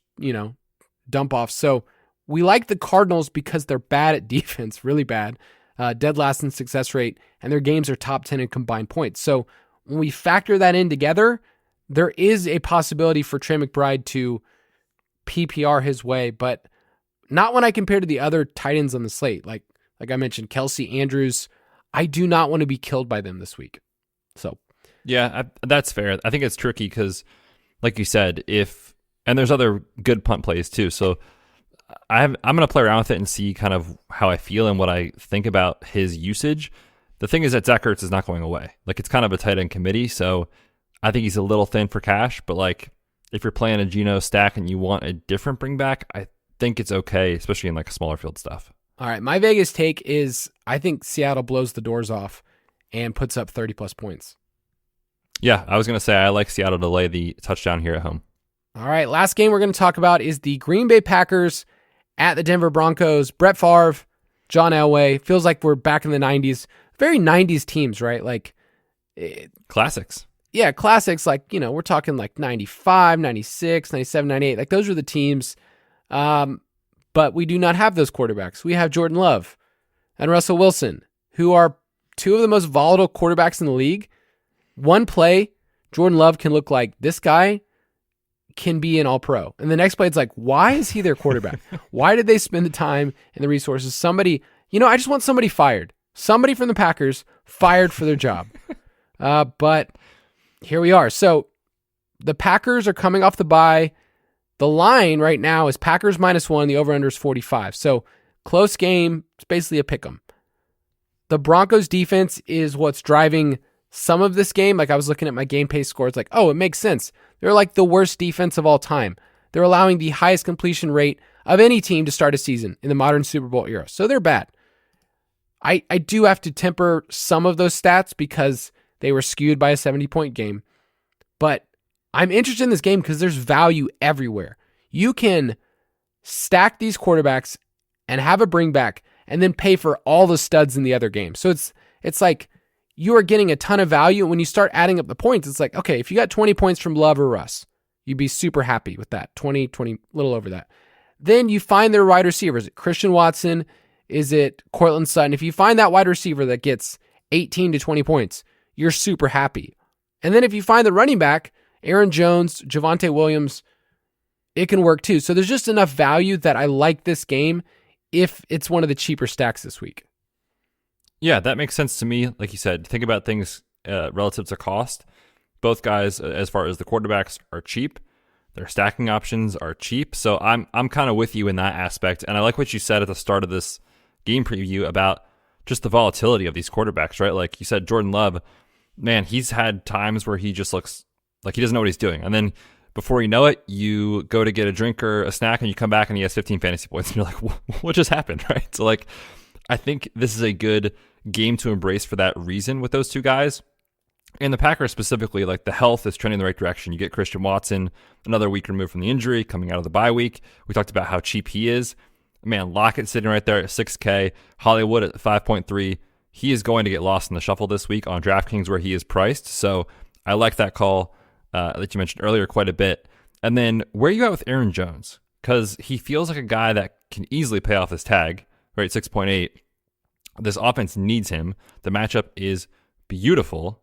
dump offs. So we like the Cardinals because they're bad at defense, really bad, dead last in success rate, and their games are top 10 in combined points. So when we factor that in together, there is a possibility for Trey McBride to PPR his way, but not when I compare to the other tight ends on the slate. Like I mentioned, Kelsey, Andrews, I do not want to be killed by them this week. So
yeah, that's fair. I think it's tricky because, like you said, and there's other good punt plays too. So I'm going to play around with it and see kind of how I feel and what I think about his usage. The thing is that Zach Ertz is not going away. Like it's kind of a tight end committee, so I think he's a little thin for cash. But like if you're playing a Geno stack and you want a different bring back, I think it's okay, especially in like smaller field stuff.
All right, my Vegas take is I think Seattle blows the doors off and puts up 30 plus points.
Yeah, I was going to say I like Seattle to lay the touchdown here at home.
All right, last game we're going to talk about is the Green Bay Packers at the Denver Broncos. Brett Favre, John Elway. Feels like we're back in the 90s. Very 90s teams, right? Like
classics.
Yeah, classics. Like, we're talking like 95, 96, 97, 98. Like those are the teams. But we do not have those quarterbacks. We have Jordan Love and Russell Wilson, who are two of the most volatile quarterbacks in the league. One play, Jordan Love can look like this guy can be an all-pro. And the next play, it's like, why is he their quarterback? Why did they spend the time and the resources? Somebody, I just want somebody fired. Somebody from the Packers fired for their job. But here we are. So the Packers are coming off the bye. The line right now is Packers -1. The over-under is 45. So close game. It's basically a pick 'em. The Broncos defense is what's driving some of this game, like I was looking at my game pace scores, like, oh, it makes sense. They're like the worst defense of all time. They're allowing the highest completion rate of any team to start a season in the modern Super Bowl era. So they're bad. I do have to temper some of those stats because they were skewed by a 70-point game. But I'm interested in this game because there's value everywhere. You can stack these quarterbacks and have a bring back and then pay for all the studs in the other game. So it's like you are getting a ton of value. When you start adding up the points, it's like, okay, if you got 20 points from Love or Russ, you'd be super happy with that. 20, a little over that. Then you find their wide receiver. Is it Christian Watson? Is it Cortland Sutton? If you find that wide receiver that gets 18 to 20 points, you're super happy. And then if you find the running back, Aaron Jones, Javonte Williams, it can work too. So there's just enough value that I like this game if it's one of the cheaper stacks this week.
Yeah, that makes sense to me. Like you said, think about things relative to cost. Both guys, as far as the quarterbacks, are cheap. Their stacking options are cheap. So I'm kind of with you in that aspect. And I like what you said at the start of this game preview about just the volatility of these quarterbacks, right? Like you said, Jordan Love, man, he's had times where he just looks like he doesn't know what he's doing. And then before you know it, you go to get a drink or a snack and you come back and he has 15 fantasy points. And you're like, what just happened, right? So like, I think this is a good game to embrace for that reason with those two guys. And the Packers specifically, like the health is trending in the right direction. You get Christian Watson, another week removed from the injury, coming out of the bye week. We talked about how cheap he is. Man, Lockett sitting right there at 6K, Hollywood at 5.3. He is going to get lost in the shuffle this week on DraftKings where he is priced. So I like that call that you mentioned earlier quite a bit. And then where are you at with Aaron Jones? Because he feels like a guy that can easily pay off his tag, right? 6.8. This offense needs him. The matchup is beautiful.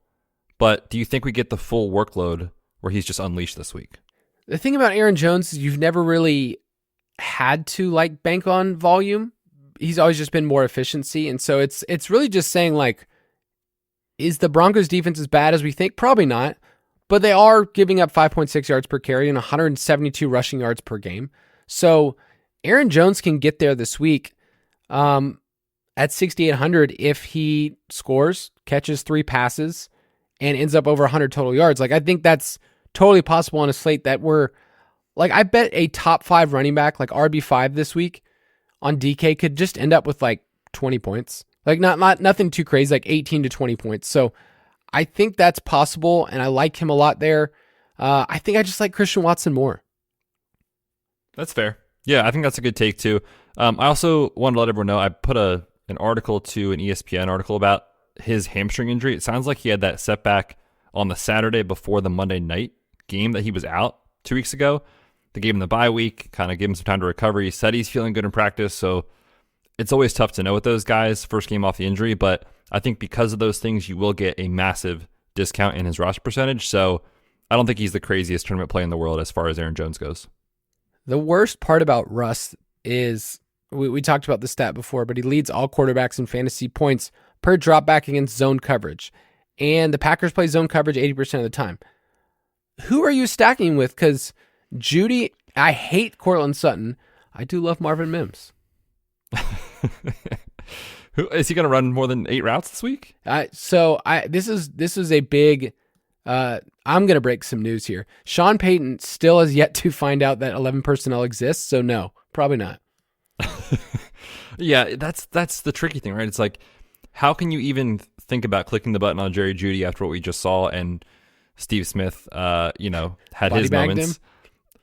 But do you think we get the full workload where he's just unleashed this week?
The thing about Aaron Jones is you've never really had to like bank on volume. He's always just been more efficiency. And so it's really just saying like, is the Broncos defense as bad as we think? Probably not. But they are giving up 5.6 yards per carry and 172 rushing yards per game. So Aaron Jones can get there this week at 6,800 if he scores, catches 3 passes, and ends up over 100 total yards. Like, I think that's totally possible on a slate that we're, like, I bet a top 5 running back, like RB5 this week on DK could just end up with like 20 points. Like, nothing too crazy, like 18 to 20 points. So I think that's possible, and I like him a lot there. I think I just like Christian Watson more.
That's fair. Yeah, I think that's a good take too. I also wanted to let everyone know, I put an article to an ESPN article about his hamstring injury. It sounds like he had that setback on the Saturday before the Monday night game that he was out 2 weeks ago. They gave him the bye week, kind of gave him some time to recover. He said he's feeling good in practice, so it's always tough to know with those guys, first game off the injury, but I think because of those things, you will get a massive discount in his roster percentage, so I don't think he's the craziest tournament play in the world as far as Aaron Jones goes.
The worst part about Russ is, we talked about this stat before, but he leads all quarterbacks in fantasy points per drop back against zone coverage. And the Packers play zone coverage 80% of the time. Who are you stacking with? Because Judy, I hate Cortland Sutton. I do love Marvin Mims.
Who is he going to run more than 8 routes this week?
This is a big, I'm going to break some news here. Sean Payton still has yet to find out that 11 personnel exists. So no, probably not.
Yeah, that's the tricky thing, right? It's like, how can you even think about clicking the button on Jerry Jeudy after what we just saw and Steve Smith, had
Body
his
bagged
moments?
him?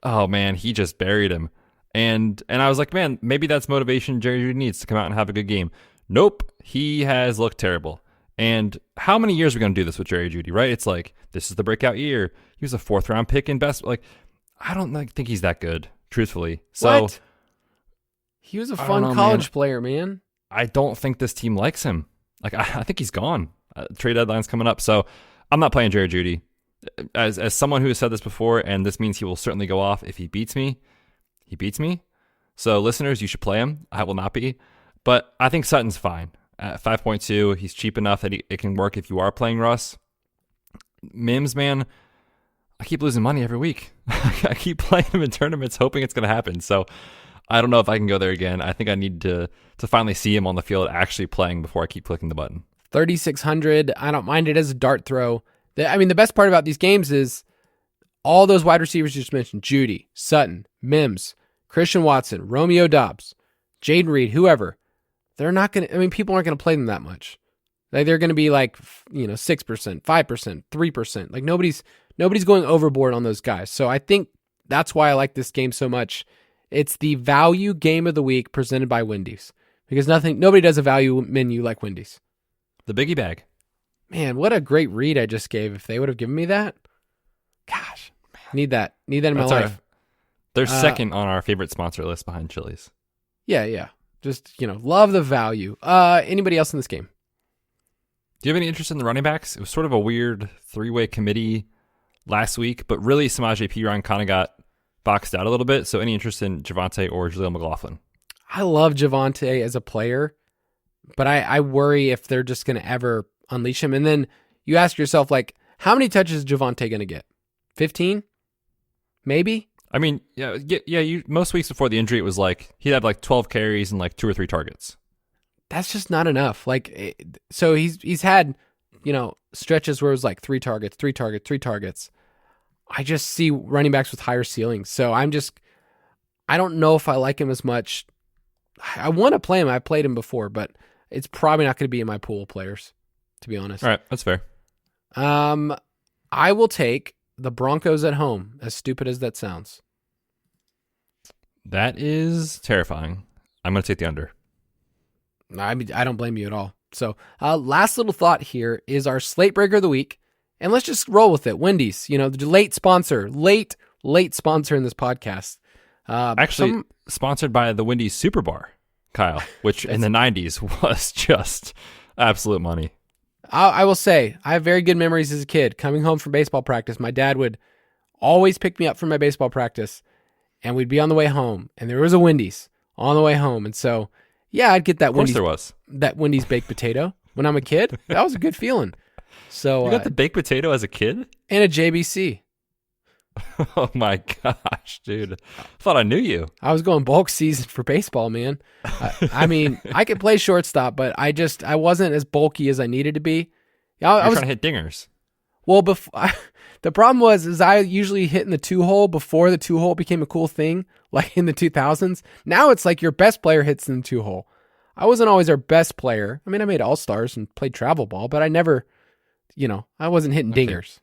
Oh man, he just buried him. And I was like, man, maybe that's motivation Jerry Jeudy needs to come out and have a good game. Nope, he has looked terrible. And how many years are we going to do this with Jerry Jeudy, right? It's like, this is the breakout year. He was a 4th round pick in best. Like, I don't think he's that good, truthfully. So
What? He was a fun college player, man.
I don't think this team likes him. Like, I think he's gone. Trade deadline's coming up, so I'm not playing Jerry Jeudy. As someone who has said this before, and this means he will certainly go off if he beats me. He beats me. So listeners, you should play him. I will not be. But I think Sutton's fine. At 5.2, he's cheap enough that it can work if you are playing Russ. Mims, man, I keep losing money every week. I keep playing him in tournaments hoping it's going to happen. So I don't know if I can go there again. I think I need to finally see him on the field actually playing before I keep clicking the button.
3,600. I don't mind it as a dart throw. The best part about these games is all those wide receivers you just mentioned, Judy, Sutton, Mims, Christian Watson, Romeo Doubs, Jaden Reed, whoever, they're not going to, people aren't going to play them that much. Like they're going to be 6%, 5%, 3%. Like nobody's going overboard on those guys. So I think that's why I like this game so much. It's the value game of the week presented by Wendy's because nobody does a value menu like Wendy's.
The biggie bag.
Man, what a great read I just gave. If they would have given me that, gosh, need that in my life.
They're second on our favorite sponsor list behind Chili's.
Yeah. Just, love the value. Anybody else in this game?
Do you have any interest in the running backs? It was sort of a weird three-way committee last week, but really Samaje Perine kind of got boxed out a little bit. So any interest in Javonte or Jaleel McLaughlin?
I love Javonte as a player, but I worry if they're just going to ever unleash him. And then you ask yourself, how many touches is Javonte going to get? 15? Maybe?
Most weeks before the injury, it was he'd have 12 carries and 2 or 3 targets.
That's just not enough. So he's had, stretches where it was 3 targets, 3 targets, 3 targets. I just see running backs with higher ceilings. So I don't know if I like him as much. I want to play him. I played him before, but it's probably not going to be in my pool of players, to be honest.
All right, that's fair.
I will take the Broncos at home, as stupid as that sounds.
That is terrifying. I'm going to take the under.
I don't blame you at all. So last little thought here is our slate breaker of the week. And let's just roll with it. Wendy's, the late sponsor in this podcast.
Actually, sponsored by the Wendy's Super Bar, Kyle, which in the 90s was just absolute money.
I will say, I have very good memories as a kid. Coming home from baseball practice, my dad would always pick me up from my baseball practice, and we'd be on the way home, and there was a Wendy's on the way home. And so, yeah, I'd get that Wendy's baked potato when I'm a kid. That was a good feeling. So
you got the baked potato as a kid?
And a JBC.
Oh my gosh, dude. I thought I knew you.
I was going bulk season for baseball, man. I could play shortstop, but I wasn't as bulky as I needed to be.
I was trying to hit dingers.
Well, the problem was I usually hit in the 2-hole before the 2-hole became a cool thing, like in the 2000s. Now it's your best player hits in the 2-hole. I wasn't always our best player. I made all-stars and played travel ball, but I never, I wasn't hitting dingers.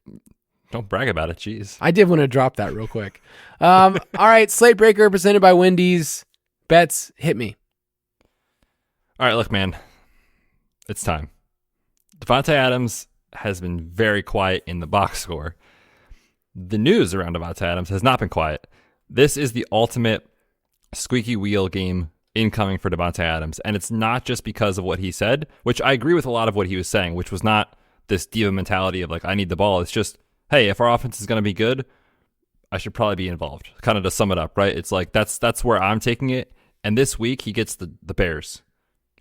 Don't brag about it, jeez.
I did want to drop that real quick. All right, Slate Breaker presented by Wendy's. Betz, hit me.
All right, look, man. It's time. Davante Adams has been very quiet in the box score. The news around Davante Adams has not been quiet. This is the ultimate squeaky wheel game incoming for Davante Adams, and it's not just because of what he said, which I agree with a lot of what he was saying, which was not this diva mentality of I need the ball. It's just, hey, if our offense is going to be good, I should probably be involved. Kind of to sum it up, right? It's that's where I'm taking it. And this week, he gets the Bears.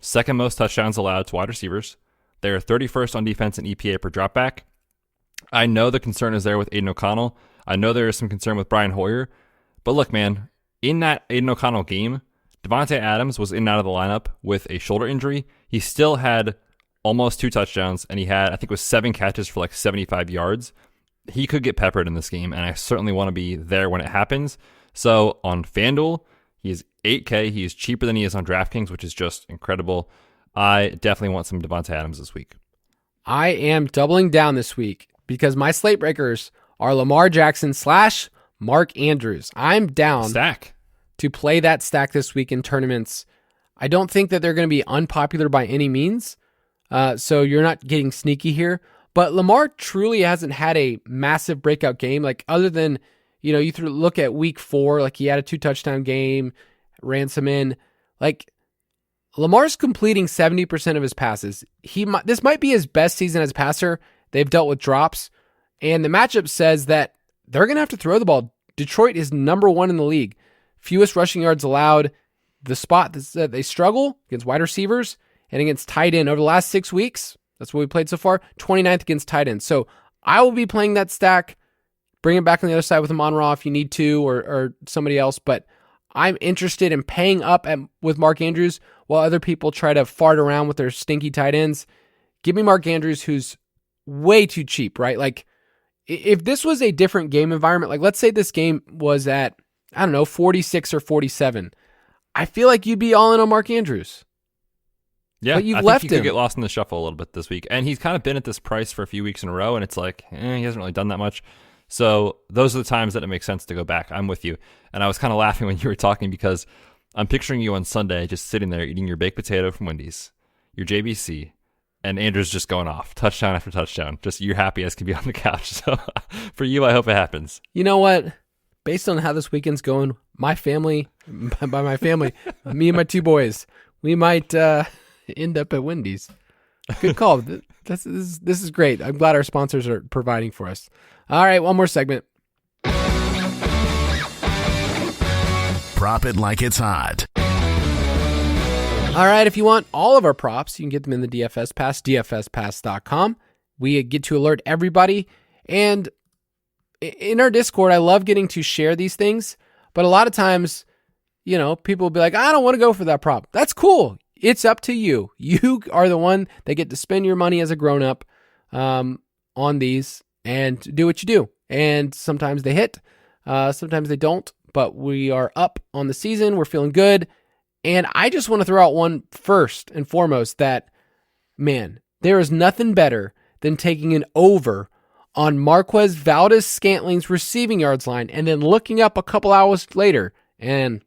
Second most touchdowns allowed to wide receivers. They're 31st on defense in EPA per dropback. I know the concern is there with Aiden O'Connell. I know there is some concern with Brian Hoyer. But look, man, in that Aiden O'Connell game, Davante Adams was in and out of the lineup with a shoulder injury. He still had almost 2 touchdowns, and he had, I think it was 7 catches for 75 yards. He could get peppered in this game, and I certainly want to be there when it happens. So on FanDuel, he's $8K. He's cheaper than he is on DraftKings, which is just incredible. I definitely want some Davante Adams this week.
I am doubling down this week because my slate breakers are Lamar Jackson / Mark Andrews. I'm down to play that stack this week in tournaments. I don't think that they're going to be unpopular by any means, so you're not getting sneaky here. But Lamar truly hasn't had a massive breakout game. Other than, you look at week 4, he had a 2-touchdown game, ran some in. Lamar's completing 70% of his passes. This might be his best season as a passer. They've dealt with drops. And the matchup says that they're going to have to throw the ball. Detroit is number 1 in the league. Fewest rushing yards allowed. The spot that they struggle against wide receivers and against tight end over the last 6 weeks. That's what we played so far. 29th against tight ends. So I will be playing that stack. Bring it back on the other side with Amon-Ra if you need to, or somebody else. But I'm interested in paying up with Mark Andrews while other people try to fart around with their stinky tight ends. give me Mark Andrews, who's way too cheap, right? Like, if this was a different game environment, like let's say this game was at, I don't know, 46 or 47, I feel like you'd be all in on Mark Andrews.
Yeah,
but you've
I
left
think he
him.
could get lost in the shuffle a little bit this week. And he's kind of been at this price for a few weeks in a row, and it's like, he hasn't really done that much. So those are the times that it makes sense to go back. I'm with you. And I was kind of laughing when you were talking because I'm picturing you on Sunday just sitting there eating your baked potato from Wendy's, your JBC, and Andrew's just going off, touchdown after touchdown. Just you're happy as can be on the couch. So for you, I hope it happens.
You know what? Based on how this weekend's going, my family, by my family, me and my 2 boys, we might end up at Wendy's. Good call. This is great. I'm glad our sponsors are providing for us. All right, one more segment.
Prop it like it's hot.
All right, if you want all of our props, you can get them in the DFS Pass, dfspass.com. We get to alert everybody. And in our Discord, I love getting to share these things. But a lot of times, people will be like, I don't want to go for that prop. That's cool. It's up to you. You are the one that get to spend your money as a grown-up on these and do what you do. And sometimes they hit, sometimes they don't. But we are up on the season. We're feeling good. And I just want to throw out one first and foremost that, man, there is nothing better than taking an over on Marquez Valdes-Scantling's receiving yards line and then looking up a couple hours later and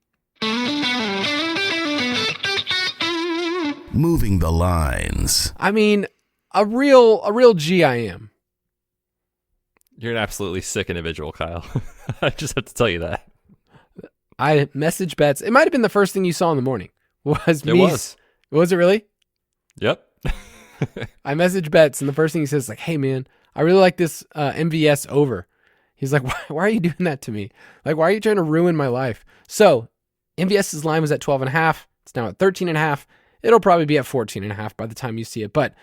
Moving the lines.
I mean, a real G I am.
You're an absolutely sick individual, Kyle. I just have to tell you that.
I messaged Betz. It might have been the first thing you saw in the morning. Was it really?
Yep.
I messaged Betz, and the first thing he says is like, hey, man, I really like this MVS over. He's like, why are you doing that to me? Like, why are you trying to ruin my life? So MVS's line was at 12.5. It's now at 13.5. It'll probably be at 14.5 by the time you see it. But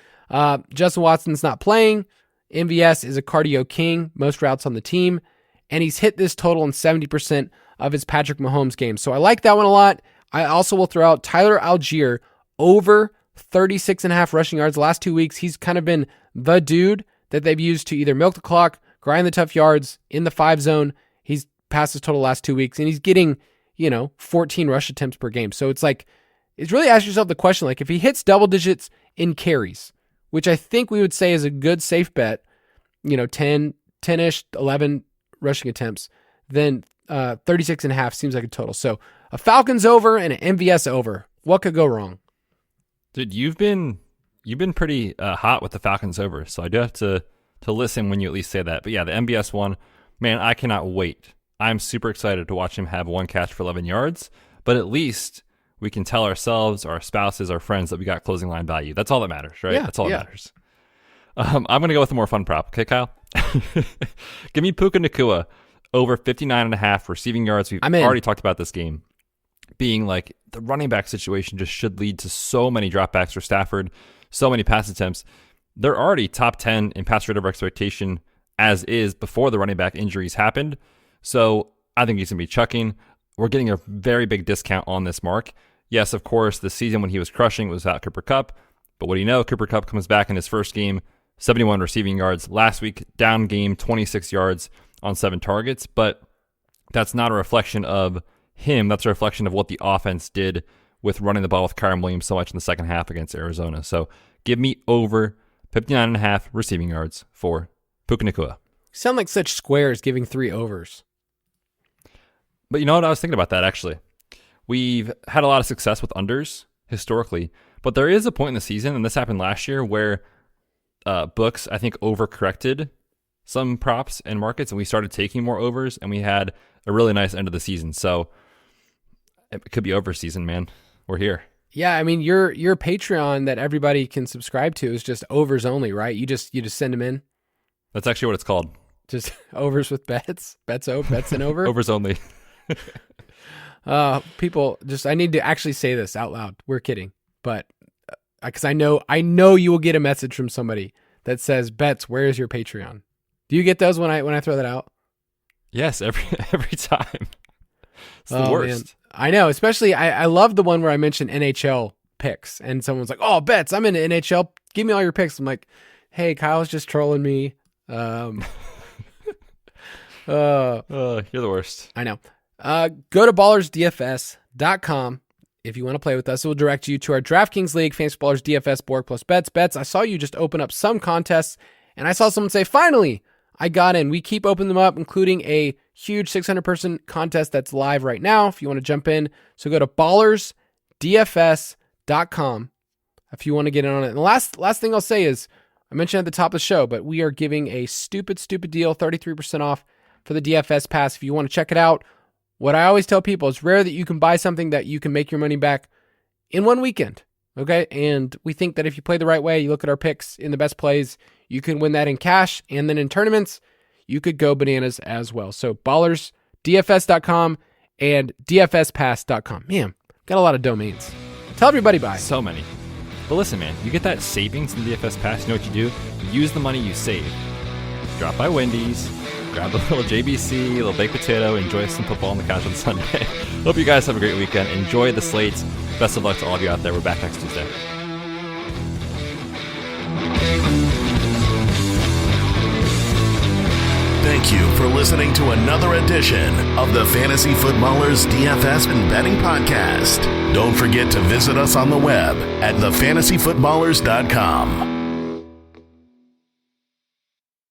Justin Watson's not playing. MVS is a cardio king, most routes on the team, and he's hit this total in 70% of his Patrick Mahomes games. So I like that one a lot. I also will throw out Tyler Algier over 36.5 rushing yards. The last 2 weeks, he's kind of been the dude that they've used to either milk the clock, grind the tough yards in the 5 zone. He's passed his total last 2 weeks, and he's getting, 14 rush attempts per game. So it's like, it's really ask yourself the question, like if he hits double digits in carries, which I think we would say is a good safe bet, 10-ish, 11 rushing attempts, then 36.5 seems like a total. So a Falcons over and an MVS over. What could go wrong?
Dude, you've been pretty hot with the Falcons over, so I do have to listen when you at least say that. But yeah, the MVS one, man, I cannot wait. I'm super excited to watch him have one catch for 11 yards, but at least we can tell ourselves, our spouses, our friends that we got closing line value. That's all that matters, right?
Yeah,
That's all that matters. I'm going to go with a more fun prop. Okay, Kyle? Give me Puka Nacua over 59.5 receiving yards. We've already talked about this game being like the running back situation just should lead to so many dropbacks for Stafford, so many pass attempts. They're already top 10 in pass rate over expectation as is before the running back injuries happened. So I think he's going to be chucking. We're getting a very big discount on this mark. Yes, of course, the season when he was crushing was without Cooper Kupp. But what do you know? Cooper Kupp comes back in his first game, 71 receiving yards. Last week, down game, 26 yards on 7 targets. But that's not a reflection of him. That's a reflection of what the offense did with running the ball with Kyren Williams so much in the second half against Arizona. So give me over 59.5 receiving yards for Puka Nacua.
Sound like such squares giving 3 overs.
But you know what? I was thinking about that, actually. We've had a lot of success with unders historically, but there is a point in the season, and this happened last year, where books, I think, overcorrected some props and markets, and we started taking more overs, and we had a really nice end of the season. So it could be over season, man. We're here.
Yeah, I mean, your Patreon that everybody can subscribe to is just overs only, right? You just send them in?
That's actually what it's called.
Just overs with bets? Bets and over?
Overs only.
People, I need to actually say this out loud. We're kidding, but because I know you will get a message from somebody that says, "Betz, where is your Patreon?" Do you get those when I throw that out?
Yes, every time. It's the worst.
Man. I know, especially I love the one where I mentioned NHL picks, and someone's like, "Oh, Betz, I'm into NHL give me all your picks. I'm like, hey, Kyle's just trolling me.
You're the worst.
I know. Go to ballersdfs.com if you want to play with us. It will direct you to our DraftKings League, Fantasy Footballers DFS, Borg Betz. Betz, I saw you just open up some contests, and I saw someone say, finally, I got in. We keep opening them up, including a huge 600-person contest that's live right now if you want to jump in. So go to ballersdfs.com if you want to get in on it. And the last thing I'll say is, I mentioned at the top of the show, but we are giving a stupid deal, 33% off for the DFS pass. If you want to check it out, what I always tell people, it's rare that you can buy something that you can make your money back in one weekend. Okay. And we think that if you play the right way, you look at our picks in the best plays, you can win that in cash. And then in tournaments, you could go bananas as well. So ballersdfs.com and dfspass.com. Man, got a lot of domains. Tell everybody bye.
So many. But listen, man, you get that savings in the DFS Pass. You know what you do? You use the money you save. Drop by Wendy's, grab a little JBC, a little baked potato, enjoy some football on the couch on Sunday. Hope you guys have a great weekend. Enjoy the slates. Best of luck to all of you out there. We're back next Tuesday.
Thank you for listening to another edition of the Fantasy Footballers DFS and Betting Podcast. Don't forget to visit us on the web at thefantasyfootballers.com.